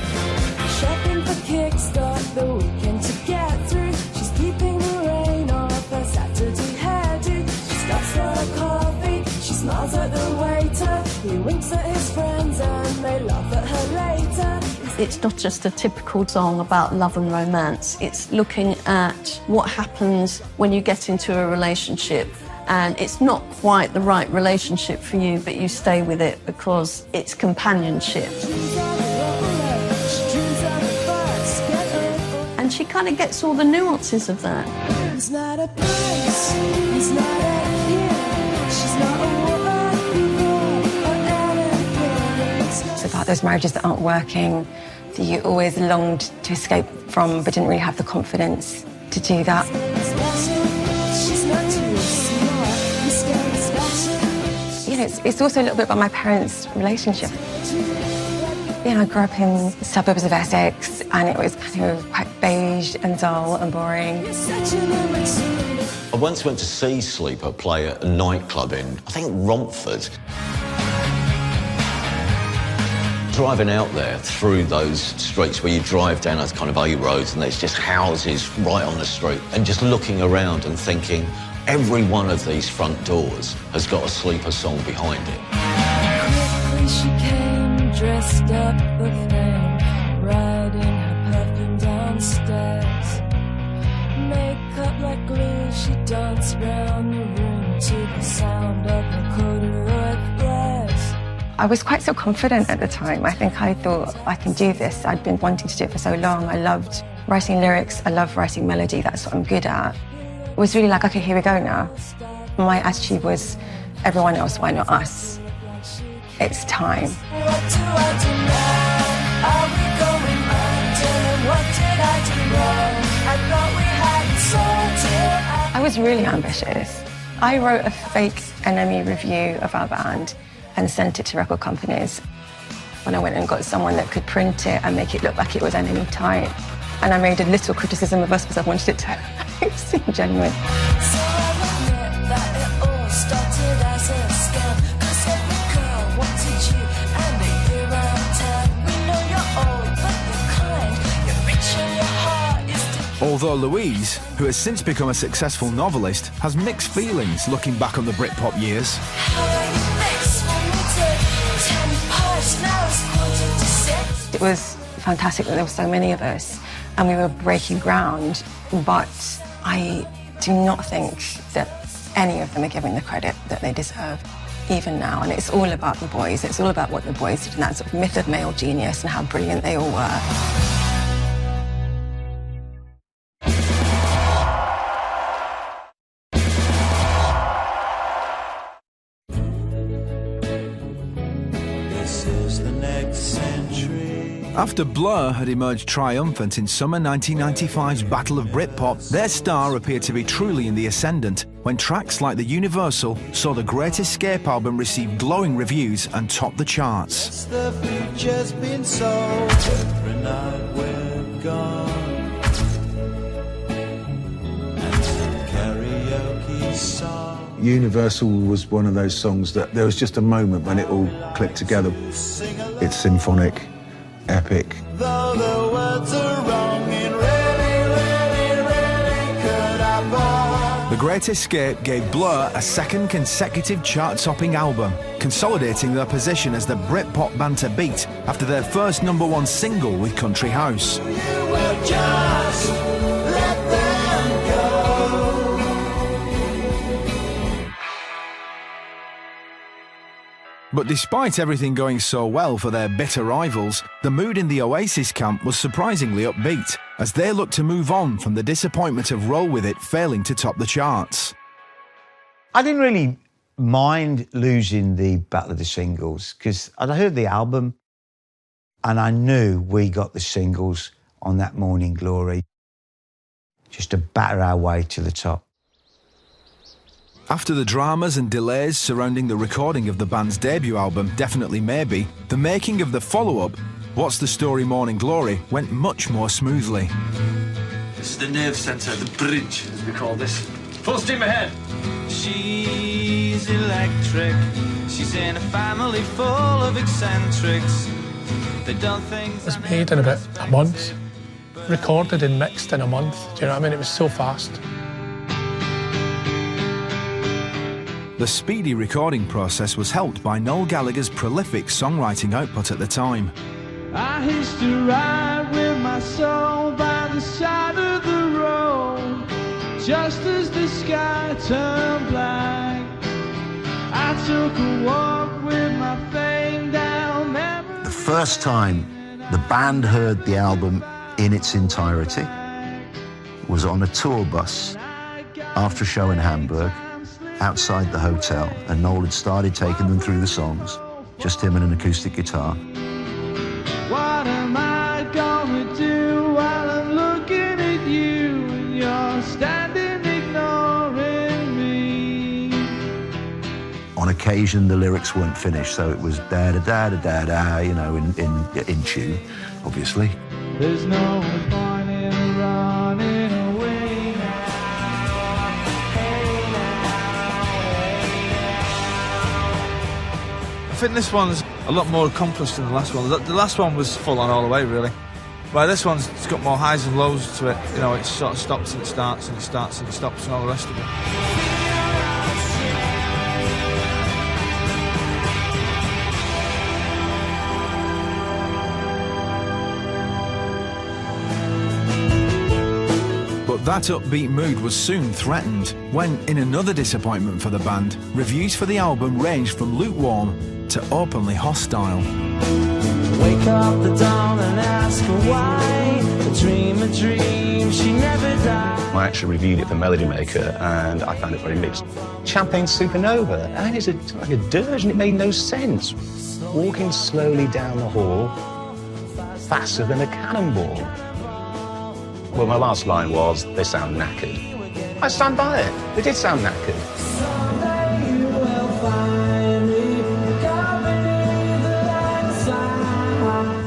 Shopping for kickstart the weekend to get through. She's keeping the rain off her Saturday hairdo. She stops for a coffee, she smiles at the waiter. He winks at his friends and they laugh at her later. It's not just a typical song about love and romance. It's looking at what happens when you get into a relationship and it's not quite the right relationship for you, but you stay with it because it's companionship. And she kind of gets all the nuances of that. It's not a place, it's not a year. She's not a woman or anything. It's about those marriages that aren't working, that you always longed to escape from, but didn't really have the confidence to do that. You know, it's also a little bit about my parents' relationship. You know, I grew up in the suburbs of Essex, and it was kind of quite beige and dull and boring. I once went to see Sleeper play at a nightclub in, I think, Romford. Driving out there through those streets where you drive down those kind of A roads and there's just houses right on the street, and just looking around and thinking, every one of these front doors has got a Sleeper song behind it. Quickly she came, dressed up the thing, riding her perfume downstairs. Makeup like glue, she danced round the room to the sound of her corduroy flares. I was quite self-confident at the time. I think I thought, I can do this. I'd been wanting to do it for so long. I loved writing lyrics. I love writing melody. That's what I'm good at. It was really like, okay, here we go now. My attitude was, everyone else, why not us? It's time. What do I do now? Are we going under? What did I do wrong? I thought we had sorted out. I was really ambitious. I wrote a fake NME review of our band and sent it to record companies. When I went and got someone that could print it and make it look like it was NME type. And I made a little criticism of us because I wanted it to seem genuine. So I admit that it all started as a scam. 'Cause every girl wanted you, and a year out of time, we know Although Louise, who has since become a successful novelist, has mixed feelings looking back on the Britpop years. It was fantastic that there were so many of us and we were breaking ground, but I do not think that any of them are given the credit that they deserve, even now. And it's all about the boys. It's all about what the boys did and that sort of myth of male genius and how brilliant they all were. After Blur had emerged triumphant in summer 1995's Battle of Britpop, their star appeared to be truly in the ascendant when tracks like The Universal saw the Great Escape album receive glowing reviews and top the charts. The future's been sold. Every night we're gone. And some karaoke song. Universal was one of those songs that there was just a moment when it all clicked together. It's symphonic, epic. Though the words are wrong, it really could happen. The Great Escape gave Blur a second consecutive chart-topping album, consolidating their position as the Britpop band to beat after their first #1 single with Country House. You will just let them go. But despite everything going so well for their bitter rivals, the mood in the Oasis camp was surprisingly upbeat, as they looked to move on from the disappointment of Roll With It failing to top the charts. I didn't really mind losing the Battle of the Singles, because I'd heard the album, and I knew we got the singles on that Morning Glory, just to batter our way to the top. After the dramas and delays surrounding the recording of the band's debut album, Definitely Maybe, the making of the follow-up, What's the Story Morning Glory, went much more smoothly. This is the nerve centre, the bridge, as we call this. Full steam ahead! She's electric. She's in a family full of eccentrics. They don't think It was made in about a month, recorded and mixed in a month. Do you know what I mean? It was so fast. The speedy recording process was helped by Noel Gallagher's prolific songwriting output at the time. I used to ride with my soul by the side of the road, just as the sky turned black. I took a walk with my fame down memory. The first time the band heard the album in its entirety was on a tour bus after a show in Hamburg, outside the hotel, and Noel had started taking them through the songs, just him and an acoustic guitar. What am I gonna do while I'm looking at you and you're standing ignoring me? On occasion, the lyrics weren't finished, so it was da-da-da-da-da-da, you know, in tune, obviously. There's no point in running away now. I think this one's a lot more accomplished than the last one. The last one was full on all the way, really. But this one's it's got more highs and lows to it. You know, it sort of stops and it starts and it starts and it stops and all the rest of it. But that upbeat mood was soon threatened when, in another disappointment for the band, reviews for the album ranged from lukewarm to openly hostile. Wake up the dawn and ask her why. A dream, she never died. I actually reviewed it for Melody Maker and I found it very mixed. Champagne Supernova, and it's like a dirge and it made no sense. Walking slowly down the hall, faster than a cannonball. Well, my last line was, they sound knackered. I stand by it, they did sound knackered.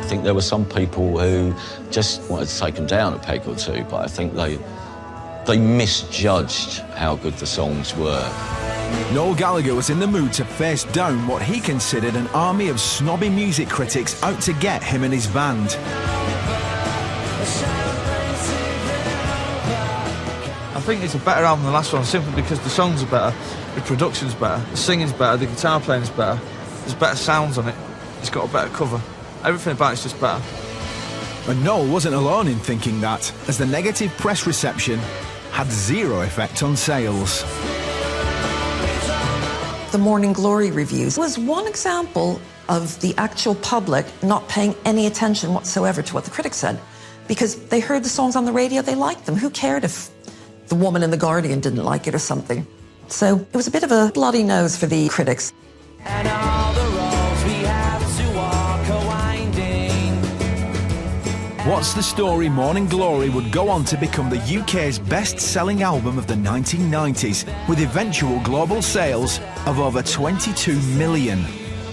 I think there were some people who just wanted to take them down a peg or two, but I think they misjudged how good the songs were. Noel Gallagher was in the mood to face down what he considered an army of snobby music critics out to get him and his band. I think it's a better album than the last one, simply because the songs are better, the production's better, the singing's better, the guitar playing's better, there's better sounds on it, it's got a better cover. Everything about it's just better. And Noel wasn't alone in thinking that, as the negative press reception had zero effect on sales. The Morning Glory reviews was one example of the actual public not paying any attention whatsoever to what the critics said, because they heard the songs on the radio, they liked them. Who cared if the woman in The Guardian didn't like it or something? So it was a bit of a bloody nose for the critics. And all the roads we have to walk are winding. What's the Story Morning Glory would go on to become the UK's best-selling album of the 1990s, with eventual global sales of over 22 million.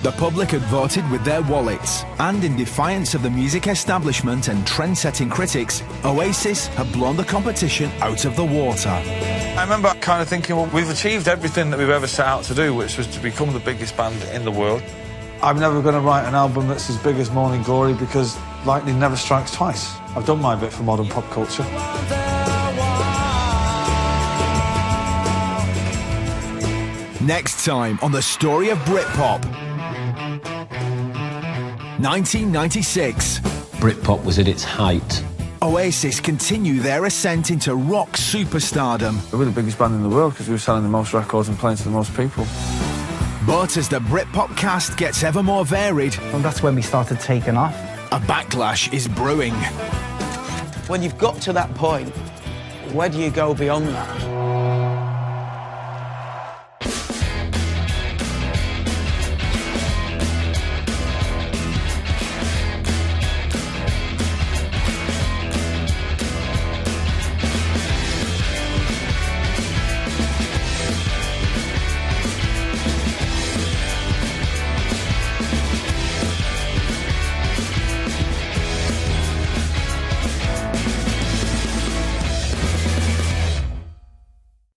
The public had voted with their wallets, and in defiance of the music establishment and trend-setting critics, Oasis had blown the competition out of the water. I remember kind of thinking, well, we've achieved everything that we've ever set out to do, which was to become the biggest band in the world. I'm never going to write an album that's as big as Morning Glory, because lightning never strikes twice. I've done my bit for modern pop culture. Next time on The Story of Britpop. 1996. Britpop was at its height. Oasis continue their ascent into rock superstardom. We were the biggest band in the world because we were selling the most records and playing to the most people. But as the Britpop cast gets ever more varied, and that's when we started taking off, a backlash is brewing. When you've got to that point, where do you go beyond that?